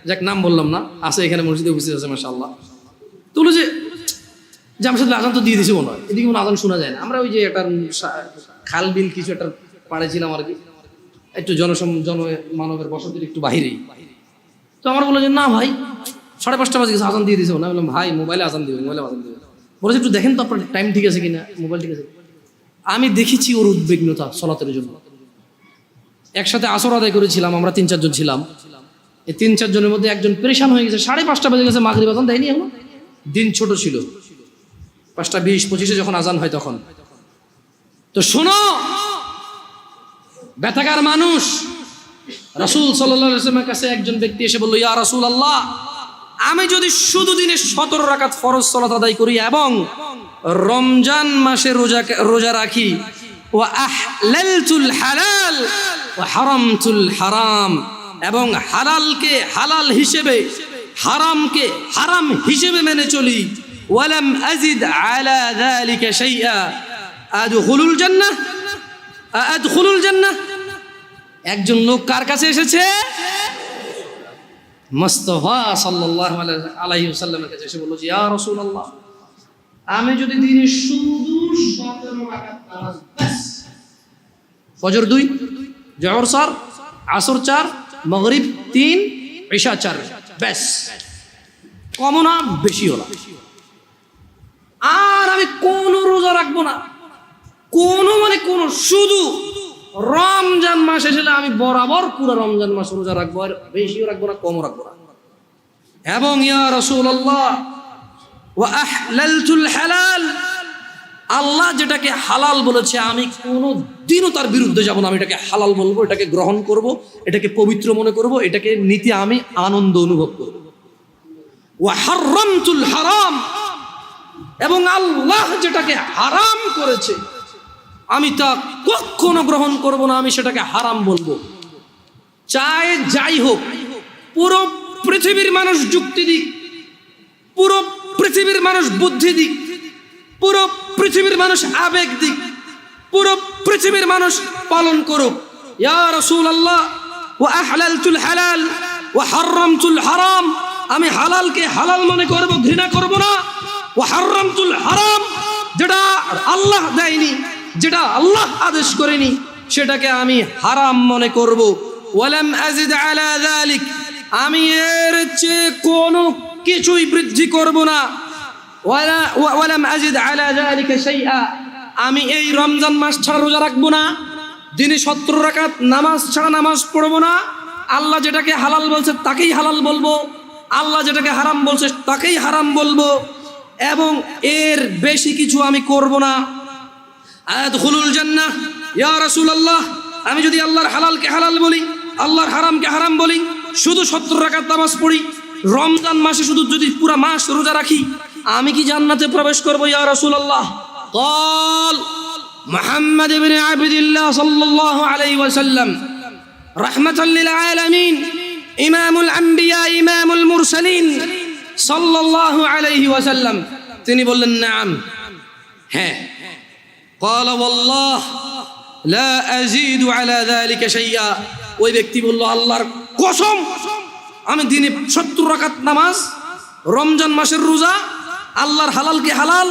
যাক নাম বললাম না, আছে এখানে মসজিদে উপস্থিত আছে মাশাআল্লাহ। তো বলো যে আমার সাথে আজান তো দিয়ে দিছে মনে হয়, এদিকে কোনো আজান শোনা যায় না। আমরা ওই যে একটা খাল বিল কিছু একটা পাড়ে ছিলাম আর কি, একটু জনমানবের বসতির একটু বাহিরেই। তো আমার বললো যে না ভাই 5:30 বাজে গেছে, আজান দিয়ে দিছে না। বললাম ভাই মোবাইলে আজান দিবে, বলেছে একটু দেখেন তো আপনার টাইম ঠিক আছে কিনা, মোবাইল ঠিক আছে। আমি দেখেছি ওর উদ্বিগ্নতা সলাতের জন্য। একসাথে আসর আদায় করেছিলাম, আমরা 3-4 জন ছিলাম। এই 3-4 জনের মধ্যে একজন পেরেশান হয়ে গেছে, 5:30 বাজে গেছে, মাগরিব আজান দেয়নি এখন। দিন ছোট ছিল, 5:20-25 যখন আজান হয় তখন। তো শোনো ব্যথাকার মানুষ, রাসূল সাল্লাল্লাহু আলাইহি ওয়াসাল্লামের কাছে একজন ব্যক্তি এসে বলল, ইয়া রাসূলুল্লাহ, আমি যদি শুধু দিনে 17 রাকাত ফরজ সালাত আদায় করি এবং রমজান মাসে রোজা রাখি, ওয়া আহলালতুল হালাল ওয়া হারামতুল হারাম, এবং হালালকে হালাল হিসেবে, হারামকে হারাম হিসেবে মেনে চলি, ওয়ালাম আযিদ আলা যালিকা শাইআ আদখুলুল জান্নাহ। একজন লোক কার কাছে এসেছে? মুস্তাফা সাল্লাল্লাহু আলাইহি ওয়াসাল্লামের কাছে এসে বলল, ইয়া রাসূলুল্লাহ, আমি যদি দিনে শুধু 17 রাকাত নামাজ, ব্যাস, ফজর 2, জোহর 4, আসর 4, মাগরিব 3, ইশা 4, ব্যাস, কম না বেশিও না। আর আমি কোনো রোজা রাখবো না, কোনো শুধু রমজান মাস এসে আমি বরাবর পুরো রমজান মাস রোজা রাখবো, আর বেশিও রাখবো না, কমও রাখবো না। এবং ইয়া রাসূলুল্লাহ ওয়া আহলালতুল হালাল, আল্লাহ যেটাকে হালাল বলেছে আমি কোনোদিনও তার বিরুদ্ধে যাব না। আমি এটাকে হালাল বলবো, এটাকে গ্রহণ করব, এটাকে পবিত্র মনে করব, এটাকে নিতে আমি আনন্দ অনুভব করব। ওয়া হারামতুল হারাম, এবং আল্লাহ যেটাকে হারাম করেছে আমি তা কখনো গ্রহণ করব না, আমি সেটাকে হারাম বলবো। চাই যাই হোক, পুরো পৃথিবীর মানুষ যুক্তি দিক, পুরো পৃথিবীর মানুষ বুদ্ধি দিক, পুরো পৃথিবীর মানুষ আবেগ দিক, পুরো পৃথিবীর মানুষ পালন করুক, ইয়া রাসূলুল্লাহ ওয়া আহলালতুল হালাল ওয়া হারামতুল হারাম, আমি হালালকে হালাল মনে করব, ঘৃণা করব না। ওয়া হারামতুল হারাম, যেটা আল্লাহ দেয়নি, যেটা আল্লাহ আদেশ করেনি, সেটাকে আমি হারাম মনে করব। ওয়ালাম আযিদ আলা যালিক, আমি এর চেয়ে কোনো কিছুই বৃদ্ধি করব না। ওয়ালাম আযিদ আলা যালিকা শাইআ, আমি এই রমজান মাস ছাড়া রোজা রাখবো না, দিনে 17 রাকাত নামাজ ছাড়া নামাজ পড়বো না। আল্লাহ যেটাকে হালাল বলছে তাকেই হালাল বলবো, আল্লাহ যেটাকে হারাম বলছে তাকেই হারাম বলবো, এবং এর বেশি কিছু আমি করব না। আদখুলুল জান্নাহ ইয়া রাসূলুল্লাহ, আমি যদি আল্লাহর হালালকে হালাল বলি, আল্লাহর হারামকে হারাম বলি, শুধু 17 রাকাত নামাজ পড়ি, রমজান মাসে শুধু যদি পুরো মাস রোজা রাখি, আমি কি জান্নাতে প্রবেশ করব ইয়া রাসূলুল্লাহ? قال محمد بن عبد الله صلى الله عليه وسلم رحمة للعالمين إمام الأنبياء إمام المرسلين صلى الله عليه وسلم, তিনি বললেন নাম, হ্যাঁ। قال والله لا أزيد على ذلك شيئا, ওই ব্যক্তি বলল আল্লাহর কসম, আমি দিনে 70 রাকাত নামাজ, রমজান মাসের রোজা, আল্লাহর হালালকে হালাল,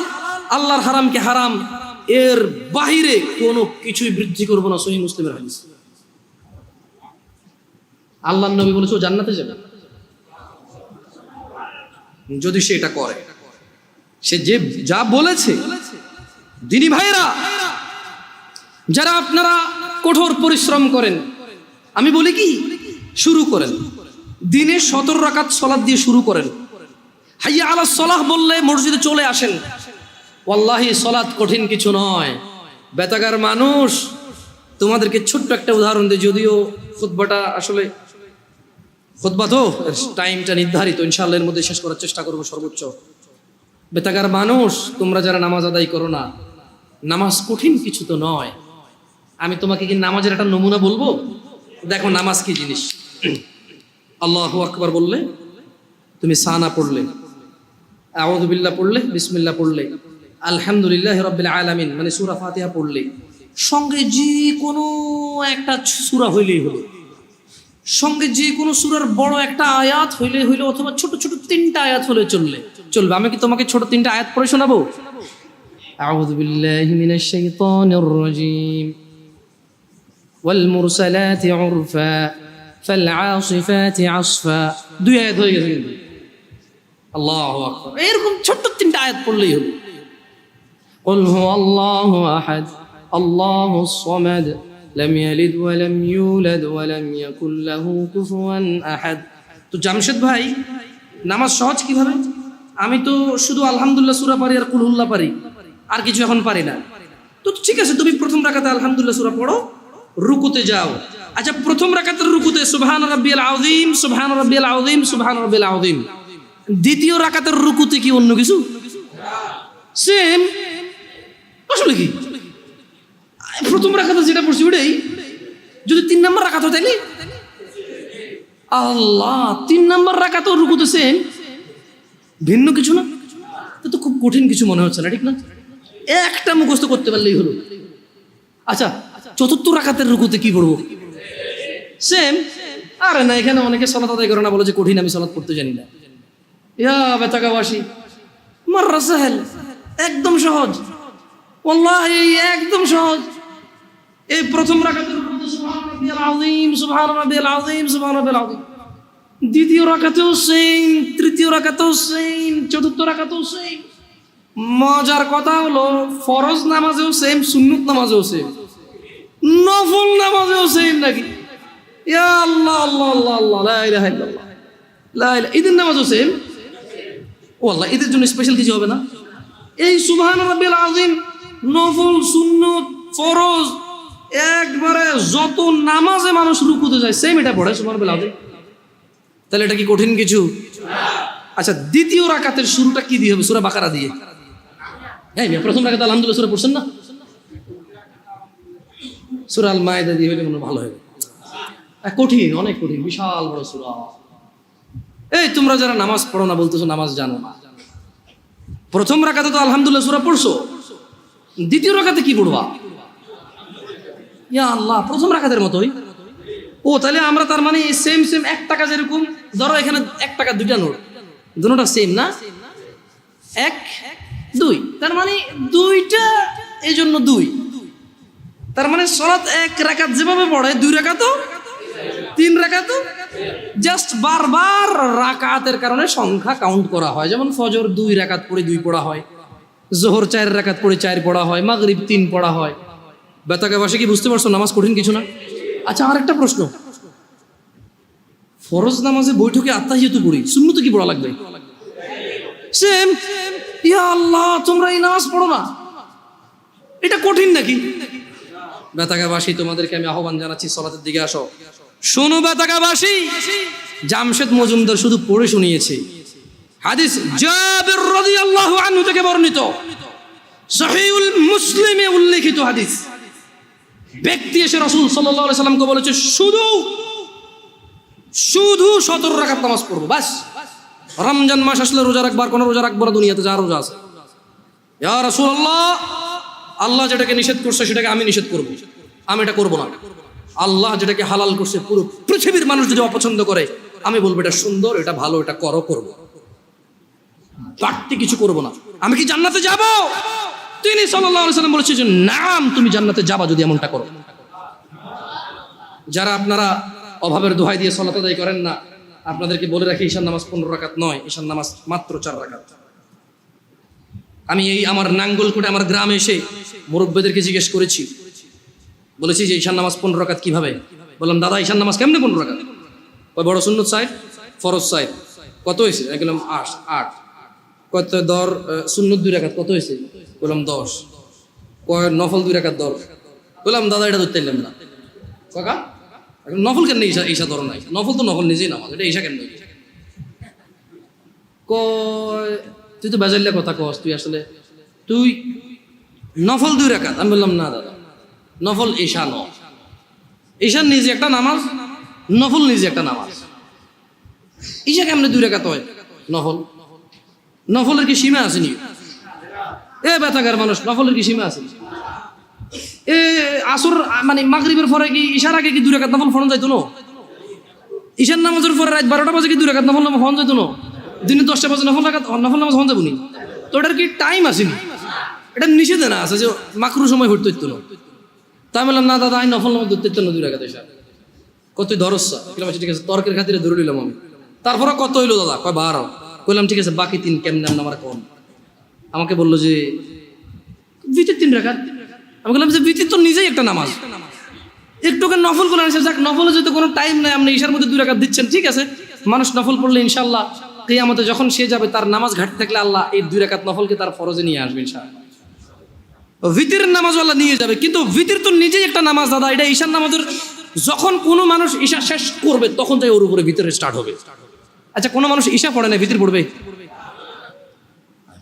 আল্লাহর হারামকে হারাম, এর বাহিরে কোনো কিছুই বৃদ্ধি করব না। সহিহ মুসলিমের হাদিস। আল্লাহর নবী বলেছে ও জান্নাতে যাবে যদি সে এটা করে, সে যে যা বলেছে। দিনী ভাইরা, যারা আপনারা কঠোর পরিশ্রম করেন, আমি বলি কি, শুরু করেন দিনে 17 রাকাত সালাত দিয়ে শুরু করেন। হাইয়া আলাস সালাহ বললে মসজিদে চলে আসেন। ওয়াল্লাহি সালাত কঠিন কিছু নয়। বেতাগার মানুষ, তোমাদেরকে ছোট্ট একটা উদাহরণ দিই, যদিও খুতবাটা আসলে খুতবা তো টাইমটা নির্ধারিত, ইনশাআল্লাহ এর মধ্যে শেষ করার চেষ্টা করবো সর্বোচ্চ। বেতাগার মানুষ, তোমরা যারা নামাজ আদায় করো না, নামাজ কঠিন কিছু তো নয়। আমি তোমাকে কি নামাজের একটা নমুনা বলবো? দেখো নামাজ কি জিনিস। আল্লাহু আকবার বললে, তুমি সানা পড়লে, আউযু বিল্লাহ পড়লে, বিসমিল্লাহ পড়লে, আলহামদুলিল্লাহি রাব্বিল আলামিন মানে সূরা ফাতিহা পড়লে, সঙ্গে যে কোনো একটা সূরা হইলেই হলো, সঙ্গে যে কোনো সূরার বড় একটা আয়াত হইলেই হইলো, অথবা ছোট ছোট 3টা আয়াত হলে চলবে। আমি কি তোমাকে ছোট 3টা আয়াত পড়ে শোনাবো? আউযু বিল্লাহি মিনাশ শাইতানির রাজীম, ওয়াল মুরসালাতি উরফা ফাল আসিফাতি আসফা, 2 আয়াত হয়ে গেছে। আল্লাহু আকবার, এরকম ছোট 3টা আয়াত পড়লেই হলো। قل هو الله أحد الله الصمد لم يلد ولم يولد ولم يكن له كفوا أحد। তো জামশেদ ভাই, নামাজ সহজ কিভাবে? আমি তো শুধু আলহামদুলিল্লাহ সূরা পারি আর কুল হুল্লাহ পারি, আর কিছু এখন পারি না। তো ঠিক আছে, তুমি প্রথম রাকাতে আলহামদুলিল্লাহ সূরা পড়ো, রুকুতে যাও। আচ্ছা, প্রথম রাকাতের রুকুতে সুবহান রাব্বিয়াল আযীম, সুবহান রাব্বিয়াল আযীম, সুবহান রাব্বিয়াল আযীম। দ্বিতীয় রাকাতের রুকুতে কি অন্য কিছু? সেম। আসলে কি প্রথম রাকাতে যেটা পড়ছি ওটাই, যদি 3 নম্বর রাকাত হয় তাইলে আল্লাহ 3 নম্বর রাকাত ও রুকুতে সেম, ভিন্ন কিছু না। তো খুব কঠিন কিছু মনে হচ্ছে না, ঠিক না? একটা মুখস্থ করতে পারলেই হলো। আচ্ছা, চতুর্থ রাকাতের রুকুতে কি পড়বো? সেম। আরে না, এখানে অনেকে সালাত আদায় করে না, বলে যে কঠিন, আমি সালাত পড়তে জানি না। ইয়া বেতাগাবাসী, মাররা সাহেল, একদম সহজ, ওয়াল্লাহি একদম সহজ। এই প্রথম রাকাতের মধ্যে সুবহান রাব্বিয়াল আযীম, সুবহান রাব্বিয়াল আযীম, সুবহান রাব্বিয়াল আযীম। দ্বিতীয় রাকাতেও সেম, তৃতীয় রাকাতেও সেম, চতুর্থ রাকাতেও সেম। মজার কথা হলো ফরজ নামাজেও সেম, সুন্নত নামাজেও সেম, নফল নামাজেও সেম নাকি? ইয়া আল্লাহ আল্লাহ আল্লাহ আল্লাহ, লা ইলাহা ইল্লাল্লাহ, লা ইলাহা। ঈদের নামাজও সেম। ও আল্লাহ, ঈদের জন্য স্পেশাল কিছু হবে না? এই সুবহান রাব্বিয়াল আযীম, নফল, সুন্নত, ফরজ, একবারে যত নামাজে মানুষ রুকুতে যায় সেম এটা পড়ে সুবহান রাব্বিয়াল আযীম। তাহলে এটা কি কঠিন কিছু? আচ্ছা, দ্বিতীয় রাকাতের শুরুটা কি দিয়ে হবে? সূরা বাকারা দিয়ে। হ্যাঁ, প্রথম রাকাতে আলহামদুলিল্লাহ সূরা পড়ছেন না? সূরা আল মায়েদা দিয়ে হলে মনে ভালো হবে। কঠিন, অনেক কঠিন, বিশাল বড় সূরা। এই তোমরা যারা নামাজ পড়ো না বলতেছো নামাজ জানো না, প্রথম রাকাতে তো আলহামদুলিল্লাহ সূরা পড়ছো, দ্বিতীয় রাকাতে কি পড়বা? ইয়া আল্লাহ, প্রথম রাকাতের মতোই। ও তাহলে আমরা তার মানে সেম সেম 1 টাকা, যেরকম ধরো এখানে 1 টাকা দুইটা নোট, দুটোটা সেম না, 1 2, তার মানে দুইটা, এই জন্য 2। তার মানে সালাত 1 রাকাত যেভাবে পড়ে 2 রাকাতও 3 রাকাতও, জাস্ট বারবার রাকাতের কারণে সংখ্যা কাউন্ট করা হয়। যেমন ফজর 2 রাকাত পড়ে 2 পড়া হয়, জোহর 4 রাকাত পড়ে 4 পড়া হয়, মাগরিব 3 পড়া হয়। বেতাকে বাসে কি বুঝতে পারছো নামাজ কঠিন কিছু না? আচ্ছা, আরেকটা প্রশ্ন, ফরজ নামাজে বৈঠকে আত্তাহিয়াতু পড়ি, সুন্নতে কি পড়া লাগবে? সেম। ইয়া আল্লাহ, তোমরা এই নামাজ পড়ো না, এটা কঠিন নাকি? বেতাকাবাসী, তোমাদেরকে আমি আহ্বান জানাচ্ছি সালাতের দিকে আসো। শোনো বেতাকাবাসী, জামশেদ মজুমদার শুধু পড়ে শুনিয়েছে। হাদিস জাবির রাদিয়াল্লাহু আনহু থেকে বর্ণিত, সহিহুল মুসলিমে উল্লেখিত হাদিস। ব্যক্তি এসে রাসূল সাল্লাল্লাহু আলাইহি সাল্লামকে বলেছে, শুধু 17 রাকাত নামাজ পড়বো, বাস। রমজান মাস আসলে রোজা রাখবার, কোন রোজা রাখবো না দুনিয়াতে, যা রোজা আছে। ইয়া রাসূলুল্লাহ, আল্লাহ যেটাকে নিষেধ করছে সেটাকে আমি নিষেধ করব, আমি এটা করব না। আল্লাহ যেটাকে হালাল করছে, পুরো পৃথিবীর মানুষ যদি অপছন্দ করে, আমি বলবো এটা সুন্দর, এটা ভালো, এটা করব, বাড়তি কিছু করব না। আমি কি জান্নাতে যাব? তিনি সাল্লাল্লাহু আলাইহি সাল্লাম বলেছেন যে নাম, তুমি জান্নাতে যাবা যদি এমনটা করো। যারা আপনারা অভাবের দোহাই দিয়ে সালাত আদায় করেন না, আপনাদেরকে বলে রাখি, ঈশার নামাজ 15 রাকাত নয়, ঈশার নামাজ মাত্র 4 রাকাত। আমি এই আমার নাঙ্গলকোটে আমার গ্রামে এসে মুরব্বিদেরকে জিজ্ঞেস করেছি, বলেছি যে ঈশার নামাজ 15 রাকাত কিভাবে? বললাম, দাদা ঈশার নামাজ কেমনে 15 রাকাত? ওই বড় সুন্নত সাইড, ফরজ সাইড কত হয়েছে? বললাম 8। কত দর সুন্নত 2 রাকাত কত হয়েছে? বললাম 10। কয় নফল 2 রাকাত 10। বললাম দাদা এটা ধরতে না কাকা, নফল কেন ঈশা ধরো নাই? নফল তো নফল নিজেই নামাজ, এটা ঈশা কেন? কয় তুই তো বেজাল্লা কথা কস, তুই নফল 2 রাকাত। আমি বললাম না দাদা, নফল ঈশা ন, ঈশার নিজে একটা নামাজ, নফল নিজে একটা নামাজ। ঈশা কেমনে 2 রাকাত হয়? নফলের কি সীমা আসেনি? এ ব্যথাগার মানুষ, নফলের কি সীমা আছে? এ আসর মানে মাগরিবের পরে কি ঈশার আগে কি 2 রাকাত নফল ফরজ যাইতো না? ঈশার নামাজের পরে রাত 12টা বাজে কি 2 রাকাত নফল ফরজ যাইতো না? দিনে 10টা বাজে নফল নামাজ ফরজ যাবনি? তো এটার কি টাইম আসেনি? এটা নিষেধ না আছে যে মাকরু সময় হইতো না? তাই বললাম না দাদা, আমি নফল নামাজ ধরতে 2 রাকাত ঈশা। কত ধরস্যা? ঠিক আছে, তর্কের খাতিরে ধরে নিলাম আমি। তারপরে কত হইলো দাদা? কয় 12। কইলাম ঠিক আছে, বাকি 3 কেমনে আমার কোন? আমাকে বললো যে ভিতর 3 রাকাত। আমি বললাম যে ভিতর তো নিজেই একটা নামাজ, একটুকে নফল করে আনছে, যাক নফলে যেহেতু কোনো টাইম নাই, আপনি ঈশার মধ্যে 2 রাকাত দিচ্ছেন, ঠিক আছে। মানুষ নফল পড়লে ইনশাল্লাহ কিয়ামতে যখন সে যাবে, তার নামাজ ঘাটতে থাকলে আল্লাহ এই 2 রাকাত নফলকে তার ফরজে নিয়ে আসবে ইনশাআল্লাহ। ভিতরের নামাজ আল্লাহ নিয়ে যাবে, কিন্তু ভিতর তো নিজেই একটা নামাজ দাদা। এটা ঈশার নামাজের যখন কোনো মানুষ ঈশা শেষ করবে তখন তাই ওর উপরে ভিতরে স্টার্ট হবে। আচ্ছা, কোনো মানুষ ঈশা পড়ে না, ভিতর পড়বে?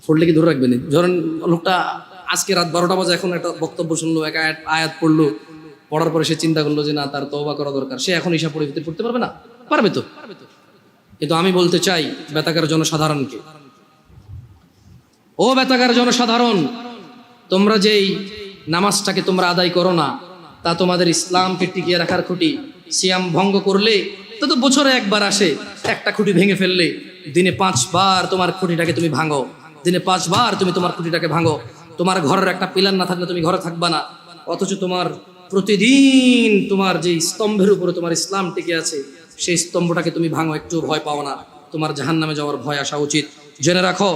পড়লে কি ধরে রাখবেন? ধরেন লোকটা আজকে রাত 12টা বাজে এখন একটা বক্তব্য শুনলো, এক আয়াত পড়লো, পড়ার পরে সে চিন্তা করলো যে না, তার তওবা করা দরকার, সে এখন ঈশা পড়ে ভিতরে পড়তে পারবে না? পারবে তো। কিন্তু আমি বলতে চাই বেতাকার জনসাধারণকে, ও বেতাকার জনসাধারণ, তোমরা যেই নামাজটাকে তোমরা আদায় করো না, তা তোমাদের ইসলামকে টিকিয়ে রাখার খুঁটি। সিয়াম ভঙ্গ করলে তো বছরে একবার আসে, একটা খুঁটি ভেঙে ফেললে দিনে 5 বার তোমার খুঁটিটাকে তুমি ভাঙো। দিনে 5 বার তুমি তোমার খুঁটিটাকে ভাঙো। তোমার ঘরের একটা পিলার না থাকলে তুমি ঘরে থাকবা না, অথচ তোমার প্রতিদিন তোমার যে স্তম্ভের উপরে তোমার ইসলাম টিকে আছে সেই স্তম্ভটাকে তুমি ভাঙো, একটু ভয় পাও না, তোমার জাহান্নামে যাওয়ার ভয় আসা উচিত। জেনে রাখো,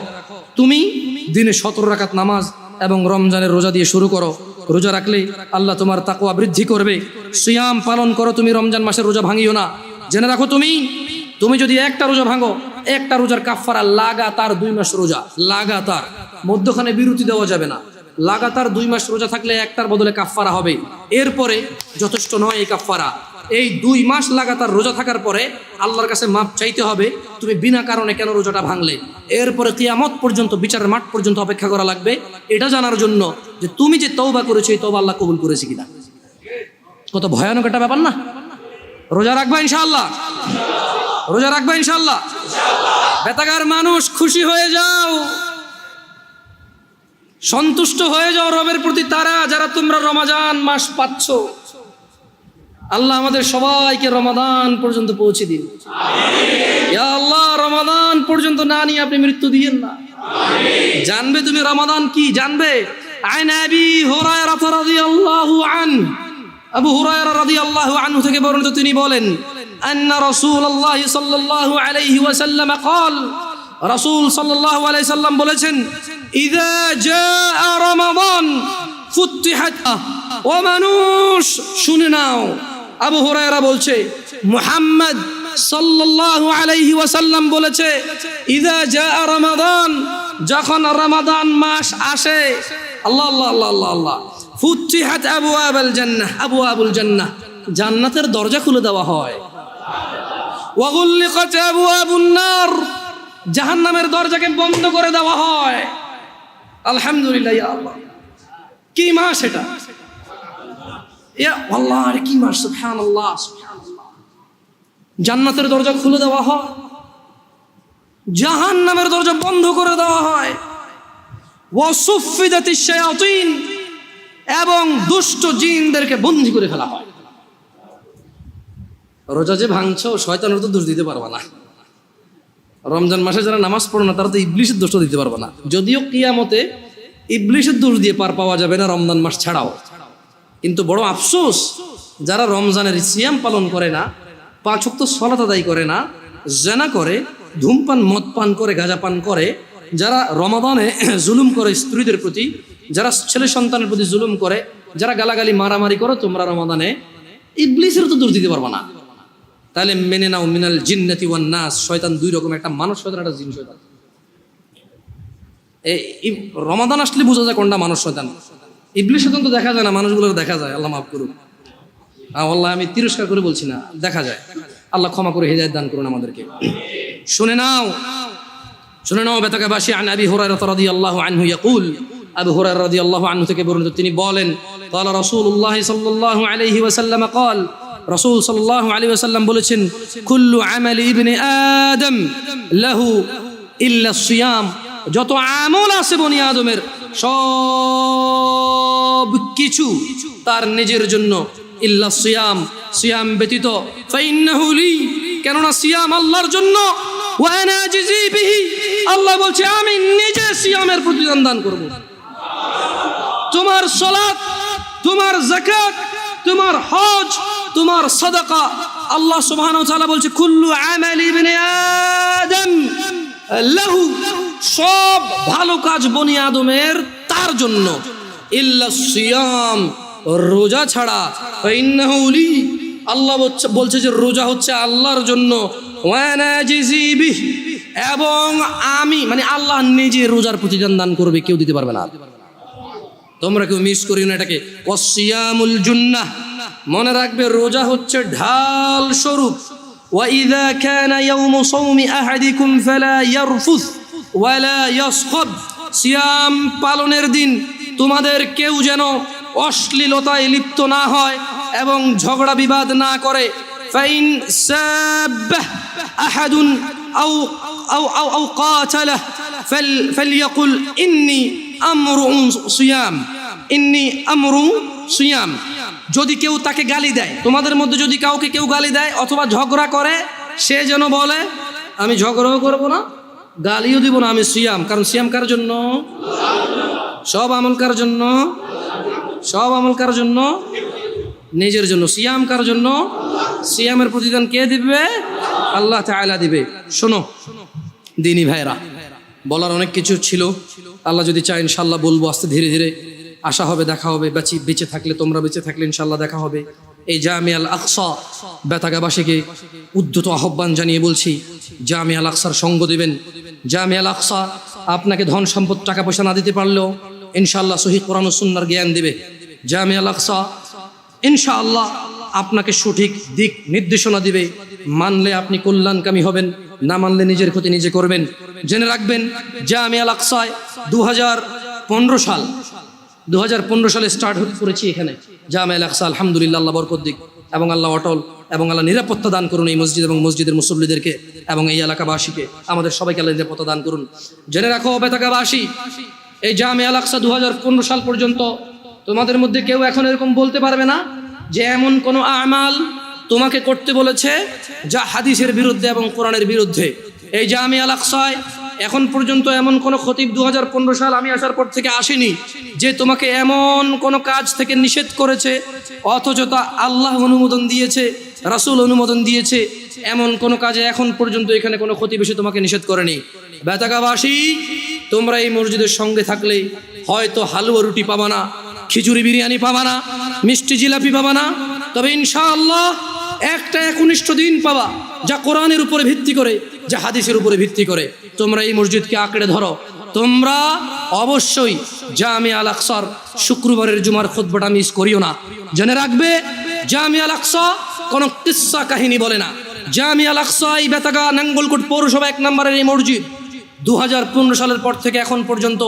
তুমি দিনে 17 রাকাত নামাজ এবং রমজানের রোজা দিয়ে শুরু করো। রোজা রাখলে আল্লাহ তোমার তাকওয়া বৃদ্ধি করবে। সিয়াম পালন করো, তুমি রমজান মাসের রোজা ভাঙিও না। জেনে রাখো, তুমি যদি একটা রোজা ভাঙো, একটা রোজার কাফারা লাগাতার 2 মাস রোজা, লাগাতার, মধ্যখানে বিরতি দেওয়া যাবে না। লাগাতার 2 মাস রোজা থাকলে একটার বদলে কাফারা হবে। এরপরে যথেষ্ট নয় এই কাফারা, এই 2 মাস লাগাতার রোজা থাকার পরে আল্লাহর কাছে মাপ চাইতে হবে তুমি বিনা কারণে কেন রোজাটা ভাঙলে। এরপরে কিয়ামত পর্যন্ত, বিচারের মাঠ পর্যন্ত অপেক্ষা করা লাগবে এটা জানার জন্য যে তুমি যে তওবা করেছো এই তওবা আল্লাহ কবুল করেছে কিনা। কত ভয়ানক একটা ব্যাপার না? রোজা রাখবা ইনশাআল্লাহ, রোজা রাখবা ইনশাআল্লাহ। বেতাগার মানুষ, খুশি হয়ে যাও, সন্তুষ্ট হয়ে যাও রবের প্রতি, তারা যারা তোমরা রমজান মাস পাচ্ছ। আল্লাহ আমাদের সবাইকে রমাদান পর্যন্ত পৌঁছে দিন। ইয়া আল্লাহ, রমাদান পর্যন্ত না নিয়ে আপনি মৃত্যু দিয়েন না। জানবে তুমি রমাদান কি, জানবে। আন আবি হুরায়রা রাদিয়াল্লাহু আনহু, আবু হুরায়রা রাদিয়াল্লাহু আনহু থেকে বর্ণিত, তিনি বলেন, আন্না রাসূলুল্লাহ সাল্লাল্লাহু আলাইহি ওয়াসাল্লাম قال, রাসূল সাল্লাল্লাহু আলাইহি সাল্লাম বলেছেন, ইযা জাআ রমাদান ফুতিহাত। ও মানুষ শুনে নাও, আবু হুরায়রা বলছে, মুহাম্মদ সাল্লাল্লাহু আলাইহি ওয়াসাল্লাম বলেছে, ইযা জাআ রমাদান, যখন রমাদান মাস আসে, আল্লাহ আল্লাহ আল্লাহ আল্লাহ আল্লাহ, ফুতিহাত আবওয়াবুল জান্নাহ, আবওয়াবুল জান্নাহ, জান্নাতের দরজা খুলে দেওয়া হয়। ওয়া গুল্লিকাত আবওয়াবুন নার, জাহান্নামের দরজাকে বন্ধ করে দেওয়া হয়। আলহামদুলিল্লাহ, ইয়া আল্লাহ, কি মাস এটা, ইয়া আল্লাহ, আরে কি মাস, সুবহানাল্লাহ সুবহানাল্লাহ। জান্নাতের দরজা খুলে দেওয়া হয়, জাহান্নামের দরজা বন্ধ করে দেওয়া হয়। ওয়া সুফিদাতিশ শায়াতিন, এবং দুষ্ট জিনদেরকে বন্দী করে ফেলা হয়। রোজা যে ভাঙছো, শয়তানের তো দোষ দিতে পারবা না। রমজান মাসে যারা নামাজ পড়ো না তারা তো ইবলিশের দোষ দিতে পারবা না। যদিও কিয়ামতে ইবলিশের দোষ দিয়ে পার পাওয়া যাবে না রমজান মাস ছাড়াও, কিন্তু বড় আফসোস যারা রমজানের সিয়াম পালন করে না, 5 ওয়াক্ত সালাত আদায় করে না, জিনা করে, ধূমপান, মদ পান করে, গাঁজা পান করে, যারা রমাদানে জুলুম করে স্ত্রীদের প্রতি, যারা ছেলে সন্তানের প্রতি জুলুম করে, যারা গালাগালি মারামারি করো, তোমরা রমাদানে ইবলিসের তো দোষ দিতে পারবা না। তাহলে মেনে নাও, মিনাল জিন্নাতি ওয়ান নাস, শয়তান 2 রকম, একটা মানুষ শয়তান, একটা জিন শয়তান। এই রমাদান আসলে বোঝা যায় কোনটা মানুষ শয়তান। ইবলিস শয়তান তো দেখা যায় না, মানুষগুলোর দেখা যায়। আল্লাহ মাফ করুন, আল্লাহ আমি তিরস্কার করে বলছি না, দেখা যায়। আল্লাহ ক্ষমা করে হেদায়েত দান করুন আমাদেরকে। শুনে নাও, শুনে নাও বেতাকাবাসী। আন আবি হুরায়রা রাদিয়াল্লাহু আনহু ইয়াকুল, আবু হুরায়রা রাদিয়াল্লাহু আনহু থেকে বর্ণিত, তিনি বলেন, قال রাসূলুল্লাহ সাল্লাল্লাহু আলাইহি ওয়াসাল্লাম قال, রাসূল সাল্লাল্লাহু আলাইহি ওয়াসাল্লাম বলেছেন, কুল্লু আমালি ইবনে আদম লাহু ইল্লা সিয়াম, যত আমল আছে বনি আদমের সব কিছু তার নিজের জন্য, ইল্লা সিয়াম, সিয়াম ব্যতীত, ফাইন্নাহু লি, কেননা সিয়াম আল্লাহর জন্য, ওয়া আনা আজজি বিহি, আল্লাহ বলছে আমি নিজে সিয়ামের প্রতিদান দান করব। তোমার সালাত, তোমার যাকাত, তোমার হজ, তোমার সাদাকা, আল্লাহ সুবহানাহু ওয়া তাআলা বলছে কুল্লু আমালি ইবনে আদম লাহু, সব ভালো কাজ বনি আদমের তার জন্য, ইল্লা সিয়াম, রোজা ছাড়া, ফাইন্নাহু লি, আল্লাহ বলছে যে রোজা হচ্ছে আল্লাহর জন্য, ওয়া আনা আজজি বিহি, এবং আমি মানে আল্লাহ নিজে রোজার প্রতিদান দান করবে, কেউ দিতে পারবে না। তোমরা কেউ মিস করিও না এটাকে। ওয়াসিয়ামুল জুন্নাহ, মনে রাখবে রোজা হচ্ছে ঢাল স্বরূপ। ওয়া ইযা কানা ইয়াউমু সাওমি আহাদিকুম ফালা ইয়ারফুস ওয়ালা ইয়াসখাব, সিয়াম পালনের দিন তোমাদের কেউ যেন অশ্লীলতায় লিপ্ত না হয় এবং ঝগড়া বিবাদ না করে। ফাইন সাব্বাহ আহাদুন আও আও আও আও কাতালাহ ফালইয়াকুল ইন্নী আমরুন সিয়াম, ইন্নী আমরুন সিয়াম। যদি কেউ তাকে গালি দেয়, তোমাদের মধ্যে যদি কাউকে কেউ গালি দেয় অথবা ঝগড়া করে, সে যেন বলে আমি ঝগড়াও করবো না, গালিও দিব না, আমি সিয়াম। কারণ সিয়াম কার জন্য? সব আমল কার জন্য? সব আমল কার জন্য? নিজের জন্য। সিয়াম কার জন্য? সিয়ামের প্রতিদান কে দিবে? আল্লাহ তাআলা দিবে। শোনো দিনী ভাইরা, বলার অনেক কিছু ছিল, আল্লাহ যদি চায় ইনশাল্লাহ বলবো আস্তে ধীরে ধীরে। আশা হবে দেখা হবে, বেঁচে থাকলে, তোমরা বেঁচে থাকলে ইনশাল্লাহ দেখা হবে। এই জামিয়া আল আকসা বেতাগাবাসীকে উদ্ধত আহ্বান জানিয়ে বলছি, জামিয়া আল আকসার সঙ্গ দিবেন। জামিয়া আল আকসা আপনাকে ধন সম্পদ টাকা পয়সা না দিতে পারলেও ইনশাআল্লাহ সহিহ কোরআন ও সুন্নাহর জ্ঞান দিবে। জামিয়া আল আকসা ইনশাআল্লাহ আপনাকে সঠিক দিক নির্দেশনা দিবে। মানলে আপনি কল্যাণকামী হবেন, না মানলে নিজের ক্ষতি নিজে করবেন। জেনে রাখবেন জামিয়া আল আকসায় 2015 সালে স্টার্ট করেছি এখানে জামিয়া আল আকসা। আলহামদুলিল্লাহ, আল্লাহ বরকত দিক এবং আল্লাহ অটল এবং আল্লাহ নিরাপত্তা দান করুন এই মসজিদ এবং মসজিদের মুসল্লিদেরকে এবং এই এলাকাবাসীকে, আমাদের সবাইকে আল্লাহ নিরাপত্তা দান করুন। জেনে রাখো বেতাগাবাসী, এই জামিয়া আল আকসা 2015 সাল পর্যন্ত তোমাদের মধ্যে কেউ এখন এরকম বলতে পারবে না যে এমন কোনো আমাল তোমাকে করতে বলেছে যা হাদিসের বিরুদ্ধে এবং কোরআনের বিরুদ্ধে। এই জামিয়া আল আকসায় এখন পর্যন্ত এমন কোনো খতিব 2015 সাল আমি আসার পর থেকে আসেনি যে তোমাকে এমন কোনো কাজ থেকে নিষেধ করেছে অথচ তা আল্লাহ অনুমোদন দিয়েছে, রাসূল অনুমোদন দিয়েছে। এমন কোনো কাজে এখন পর্যন্ত এখানে কোনো খতিব এসে তোমাকে নিষেধ করেনি। বেতাগাবাসী, তোমরা এই মসজিদের সঙ্গে থাকলে হয়তো হালুয়া রুটি পাবা না, খিচুড়ি বিরিয়ানি পাবা না, মিষ্টি জিলাপি পাবা না, তবে ইনশাআল্লাহ একটা একনিষ্ঠ দিন পাবা যা কোরআনের উপরে ভিত্তি করে, যা হাদিসের উপরে ভিত্তি করে। তোমরা এই মসজিদকে আঁকড়ে ধরো। তোমরা অবশ্যই জামিয়া আল আকসার শুক্রবারের জুমার খুতবাটা মিস করিও না। জেনে রাখবে জামিয়া আল আকসা কোনো কিস্সা কাহিনী বলে না। জামিয়া আল আকসা এই বেতাগা নাঙ্গলকোট পৌরসভা 1 নম্বরের এই মসজিদ 2015 সালের পর থেকে এখন পর্যন্ত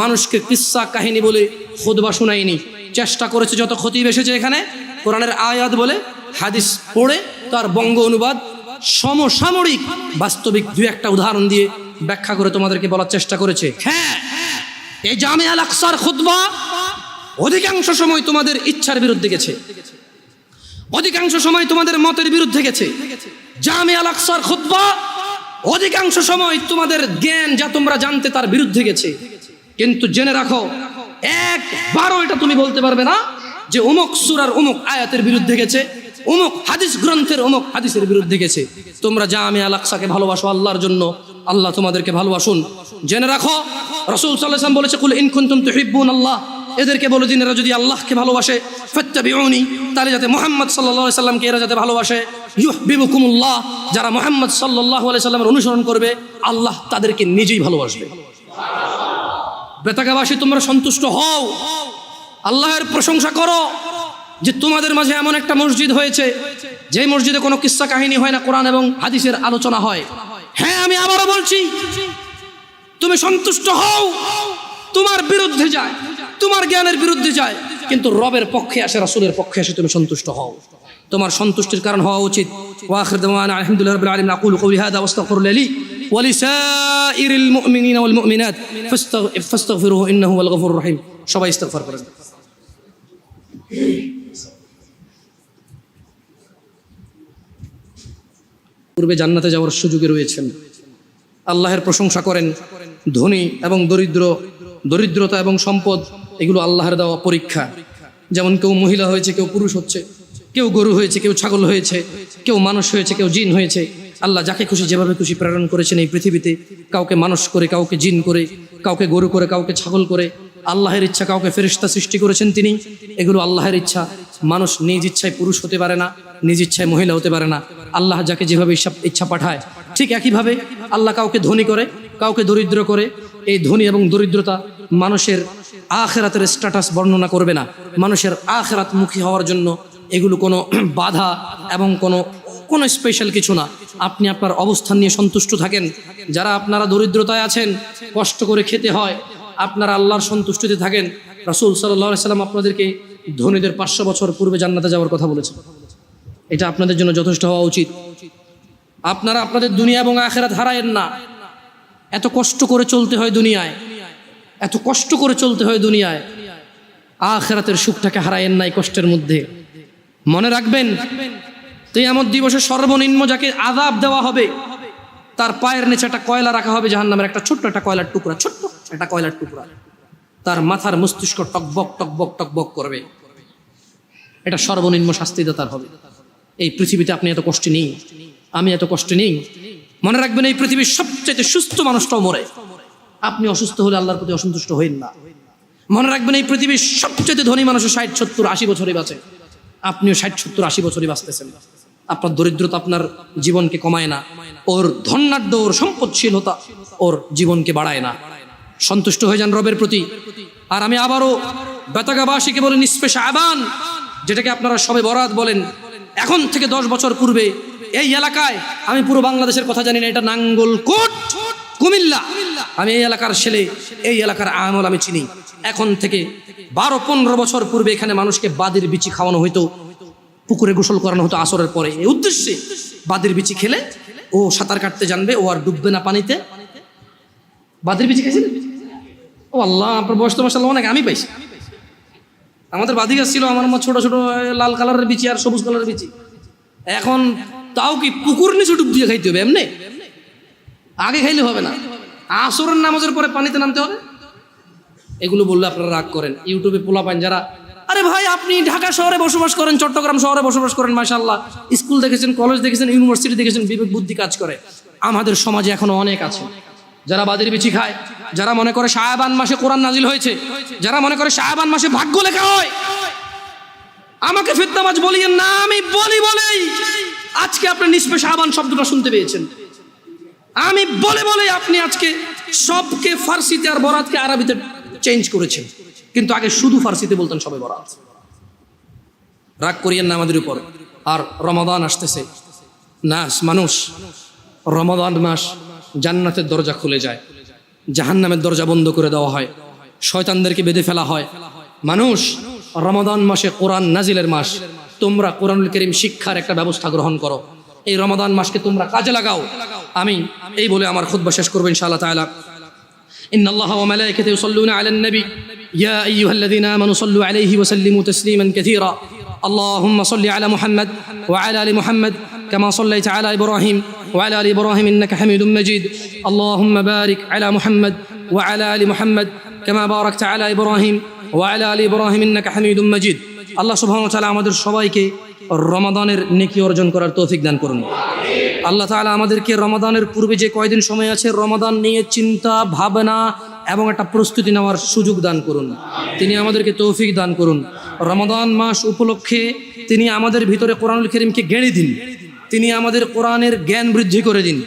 মানুষকে কিস্সা কাহিনী বলে খুতবা শোনায়নি। চেষ্টা করেছে যত খতিব এসেছে এখানে কোরআনের আয়াত বলে, হাদিস পড়ে তার বঙ্গ অনুবাদ সমসাময়িক বাস্তবিক 2-1টা উদাহরণ দিয়ে ব্যাখ্যা করে তোমাদেরকে বলার চেষ্টা করেছে। হ্যাঁ, এই জামিয়া আল আকসার খুতবা অধিকাংশ সময় তোমাদের ইচ্ছার বিরুদ্ধে গেছে, অধিকাংশ সময় তোমাদের মতের বিরুদ্ধে গেছে। জামিয়া আল আকসার খুতবা অধিকাংশ সময় তোমাদের জ্ঞান যা তোমরা জানতে তার বিরুদ্ধে গেছে। কিন্তু জেনে রাখো, একবারও এটা তুমি বলতে পারবে না যে অমুক সূরার অমুক আয়াতের বিরুদ্ধে গেছে, অমুক হাদিস গ্রন্থের অমুক হাদিসের বিরুদ্ধে গেছে। তোমরা জামিয়া আল আকসাকে ভালোবাসো আল্লাহর জন্য, আল্লাহ তোমাদেরকে ভালোবাসুন। জেনে রাখো রাসূল সাল্লাল্লাহু আলাইহি ওয়াসাল্লাম বলেছে, কুল ইন কুনতুম তুহিব্বুনাল্লাহ, এদেরকে বলে দিন এরা যদি আল্লাহকে ভালোবাসে, ফাত্তাবিউনি, তাহলে যাতে মুহাম্মদ সাল্লাল্লাহু আলাইহি সাল্লামকে এরা যাতে ভালোবাসে, ইউহিব্বুকুমুল্লাহ, যারা মুহাম্মদ সাল্লাল্লাহু আলাইহি সাল্লামের অনুসরণ করবে আল্লাহ তাদেরকে নিজেই ভালোবাসবে। বেতাগাবাসী, তোমরা সন্তুষ্ট হও, আল্লাহর প্রশংসা করো যে তোমাদের মাঝে এমন একটা মসজিদ হয়েছে যে মসজিদে কোনো কিস্সা কাহিনী হয় না, কোরআন এবং হাদিসের আলোচনা হয়। হ্যাঁ, আমি আবারও বলছি, তুমি সন্তুষ্ট হও, তোমার বিরুদ্ধে যায়, তোমার জ্ঞানের বিরুদ্ধে যায়, কিন্তু রবের পক্ষে আসে, রাসূলের পক্ষে আসে, তুমি সন্তুষ্ট হও। তোমার সন্তুষ্টির কারণ হওয়া উচিত। ওয়া আখিরু দাওয়ানা আলহামদুলিল্লাহি রাব্বিল আলামিন। আকুলু কওলি হাযা ওয়াস্তাগফিরু লি ওয়া লিসাইরিল মুমিনিনা ওয়াল মুমিনাত ফাস্তাগফিরুহু ইন্নাহু হুয়াল গফুরুর রহিম। সবাই ইস্তিগফার করেন। পূর্বে জান্নাতে যাওয়ার সুযোগে রয়েছেন। আল্লাহর প্রশংসা করেন। ধনী এবং দরিদ্রতা এবং সম্পদ এগুলো আল্লাহর দেওয়া পরীক্ষা। যেমন কেউ মহিলা হয়েছে, কেউ পুরুষ হচ্ছে, কেউ গরু হয়েছে, কেউ ছাগল হয়েছে, কেউ মানুষ হয়েছে, কেউ জিন হয়েছে। আল্লাহ যাকে খুশি যেভাবে খুশি প্রেরণ করেছেন এই পৃথিবীতে, কাউকে মানুষ করে, কাউকে জিন করে, কাউকে গরু করে, কাউকে ছাগল করে। আল্লাহের ইচ্ছা, কাউকে ফেরেশতা সৃষ্টি করেছেন তিনি, এগুলো আল্লাহের ইচ্ছা। মানুষ নিজ ইচ্ছায় পুরুষ হতে পারে না, নিজ ইচ্ছায় মহিলা হতে পারে না। আল্লাহ যাকে যেভাবে ইচ্ছা পাঠায়, ঠিক একইভাবে আল্লাহ কাউকে ধনী করে, কাউকে দরিদ্র করে। এই ধনী এবং দরিদ্রতা মানুষের আখিরাতের স্ট্যাটাস বর্ণনা করবে না। মানুষের আখিরাতমুখী হওয়ার জন্য এগুলো কোনো বাধা এবং কোনো স্পেশাল কিছু না। আপনি আপনার অবস্থান নিয়ে সন্তুষ্ট থাকেন। যারা আপনারা দরিদ্রতায় আছেন, কষ্ট করে খেতে হয়, আপনারা আল্লাহর সন্তুষ্টিতে থাকেন। রাসূল সাল্লাল্লাহু আলাইহি সাল্লাম আপনাদেরকে ধনীদের 500 বছর পূর্বে জান্নাতে যাওয়ার কথা বলেছেন। এটা আপনাদের জন্য যথেষ্ট হওয়া উচিত। আপনারা আপনাদের দুনিয়া এবং আখিরাত হারায়েন না। এত কষ্ট করে চলতে হয় দুনিয়ায়, এত কষ্ট করে চলতে হয় দুনিয়ায়, আখিরাতের সুখটাকে হারায়েন না এই কষ্টের মধ্যে। মনে রাখবেন, কিয়ামত দিবসে সর্বনিম্ন যাকে আযাব দেওয়া হবে, তার পায়ের নিচে একটা কয়লা রাখা হবে জাহান্নামের, একটা ছোট্ট একটা কয়লার টুকরা, ছোট্ট একটা কয়লার টুকরা। তার মাথার মস্তিষ্ক টকবক টকবক টকবক করবে। এটা সর্বনিম্ন শাস্তিদাতার হবে। এই পৃথিবীতে আপনি এত কষ্ট নেই, আমি এত কষ্ট নেই। মনে রাখবেন, এই পৃথিবীর সবচেয়ে সুস্থ মানুষটাও মরে। আপনি অসুস্থ হলে আল্লাহর প্রতি অসন্তুষ্ট হইন না। মনে রাখবেন, এই পৃথিবীর সবচেয়ে ধনী মানুষ 60, 70, 80 বছরই বাঁচে। আপনিও 60, 70, 80 বছরই বাঁচতেছেন। আপনার দরিদ্রতা আপনার জীবনকে কমায় না, ওর ধনাঢ্য, ওর সম্পদশীলতা ওর জীবনকে বাড়ায় না। সন্তুষ্ট হয়ে যান রবের প্রতি। আর আমি আবারও বেতাগাবাসীকে বলি, নিসফে শাবান, যেটাকে আপনারা সবে বরাত বলেন, এখন থেকে 10 বছর পূর্বে এই এলাকায়, আমি পুরো বাংলাদেশের কথা জানি না, এটা নাঙ্গলকোট, কুমিল্লা, আমি এই এলাকার ছেলে, এই এলাকার আমল আমি চিনি। এখন থেকে 12-15 বছর পূর্বে এখানে মানুষকে বাদির বিচি খাওয়ানো হইতো, পুকুরে গোসল করানো হতো আসরের পরে। এই উদ্দেশ্যে বাদির বিচি খেলে ও সাঁতার কাটতে জানবে, ও আর ডুববে না পানিতে। বাদির বিচি খাইছিলেন? ও আল্লাহ, আপনার বয়স তো মাশাআল্লাহ অনেক। আমি পাইছি, আমাদের বাদি গাছ ছিল, আমার মা ছোট ছোট লাল কালারের বিচি আর সবুজ কালারের বিচি। এখন তাও কি পুকুর নিচে ডুব দিয়ে খাইতে হবে? এমনি আগে খাইলে হবে না, আসরের নামাজের পরে পানিতে নামতে হবে। এগুলো বললে আপনারা রাগ করেন। ইউটিউবে পোলা পান যারা, আরে ভাই আপনি ঢাকা শহরে বসবাস করেন, চট্টগ্রাম শহরে বসবাস করেন, মাশাআল্লাহ, স্কুল দেখেছেন, কলেজ দেখেছেন, ইউনিভার্সিটি দেখেছেন, বিবেক বুদ্ধি কাজ করে। আমাদের সমাজে এখনো অনেক আছে যারা বাদির বিচি খায়, যারা মনে করে শাবান মাসে কোরআন নাজিল হয়েছে, যারা মনে করে শাবান মাসে ভাগ্য লেখা হয়। আমাকে ফিতনাবাজ বলিয়েন না, আমি বলি বলেই আজকে আপনি নিসফে শাবান শব্দটা শুনতে পেয়েছেন। আমি বলে বলে আপনি আজকে সবকে ফার্সিতে আর বরাতকে আরবিতে চেঞ্জ করেছেন, কিন্তু আগে শুধু ফার্সিতে বলতেন সবে বরাত। রাগ করিয়েন না আমাদের উপর। আর রমাদান আসতেছে, মানুষ রমাদান মাস জান্নাতের দরজা খুলে যায়, জাহান্নামের দরজা বন্ধ করে দেওয়া হয়, শয়তানদেরকে বেঁধে ফেলা হয়। মানুষ রমাদান মাসে কোরআন নাজিলের মাস, তোমরা কোরআনুল কারীম শিক্ষার একটা ব্যবস্থা গ্রহণ করো, এই রমাদান মাসকে তোমরা কাজে লাগাও। আমি এই বলে আমার খুতবা শেষ করব ইনশাআল্লাহ তাআলা। إن الله وملائكته يصلون على النبي يا أيها الذين آمنوا صلوا عليه وسلموا تسليما كثيرا اللهم صل على محمد وعلى آل محمد كما صليت على إبراهيم وعلى آل إبراهيم إنك حميد مجيد اللهم بارك على محمد وعلى آل محمد كما باركت على إبراهيم وعلى آل إبراهيم إنك حميد مجيد আল্লাহ সুবহানাহু ওয়া তাআলা আমাদের সবাইকে রমাদানের নেকি অর্জন করার তৌফিক দান করুন। আল্লাহ তাআলা আমাদেরকে রমাদানের পূর্বে যে কয়দিন সময় আছে, রমাদান নিয়ে চিন্তা ভাবনা এবং একটা প্রস্তুতি নেওয়ার সুযোগ দান করুন। তিনি আমাদেরকে তৌফিক দান করুন। রমাদান মাস উপলক্ষে তিনি আমাদের ভিতরে কোরআনুল কারীমকে গেড়ে দিন, তিনি আমাদের কোরআনের জ্ঞান বৃদ্ধি করে দিন,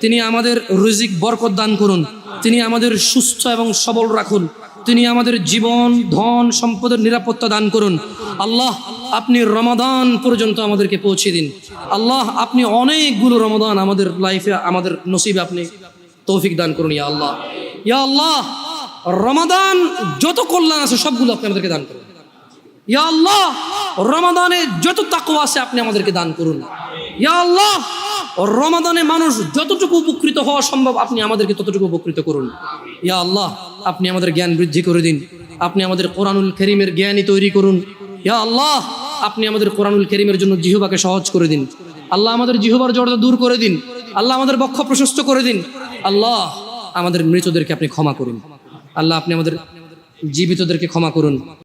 তিনি আমাদের রিজিক বরকত দান করুন, তিনি আমাদের সুস্থ এবং সবল রাখুন, তিনি আমাদের জীবন ধন সম্পদের নিরাপত্তা দান করুন। আল্লাহ, আপনি রমাদান পর্যন্ত আমাদেরকে পৌঁছে দিন। আল্লাহ, আপনি অনেকগুলো রমাদান আমাদের লাইফে, আমাদের নসিবে আপনি তৌফিক দান করুন। ইয়া আল্লাহ, ইয়া আল্লাহ, রমাদান যত কল্যাণ আছে সবগুলো আপনি আমাদেরকে দান করুন। ইয়া আল্লাহ, রমাদানে যত তাকওয়া আছে আপনি আমাদেরকে দান করুন। ইয়া আল্লাহ, রমাদানে মানুষ যতটুকু উপকৃত হওয়া সম্ভব আপনি আমাদেরকে ততটুকু উপকৃত করুন। ইয়া আল্লাহ, আপনি আমাদের জ্ঞান বৃদ্ধি করে দিন, আপনি আমাদের কোরআনুল কারীমের জ্ঞানী তৈরি করুন। ইয়া আল্লাহ, আপনি আমাদের কোরআনুল কারীমের জন্য জিহ্বাকে সহজ করে দিন। আল্লাহ, আমাদের জিহ্বার জড়তা দূর করে দিন। আল্লাহ, আমাদের বক্ষ প্রশস্ত করে দিন। আল্লাহ, আমাদের মৃতদেরকে আপনি ক্ষমা করুন। আল্লাহ, আপনি আমাদের জীবিতদেরকে ক্ষমা করুন।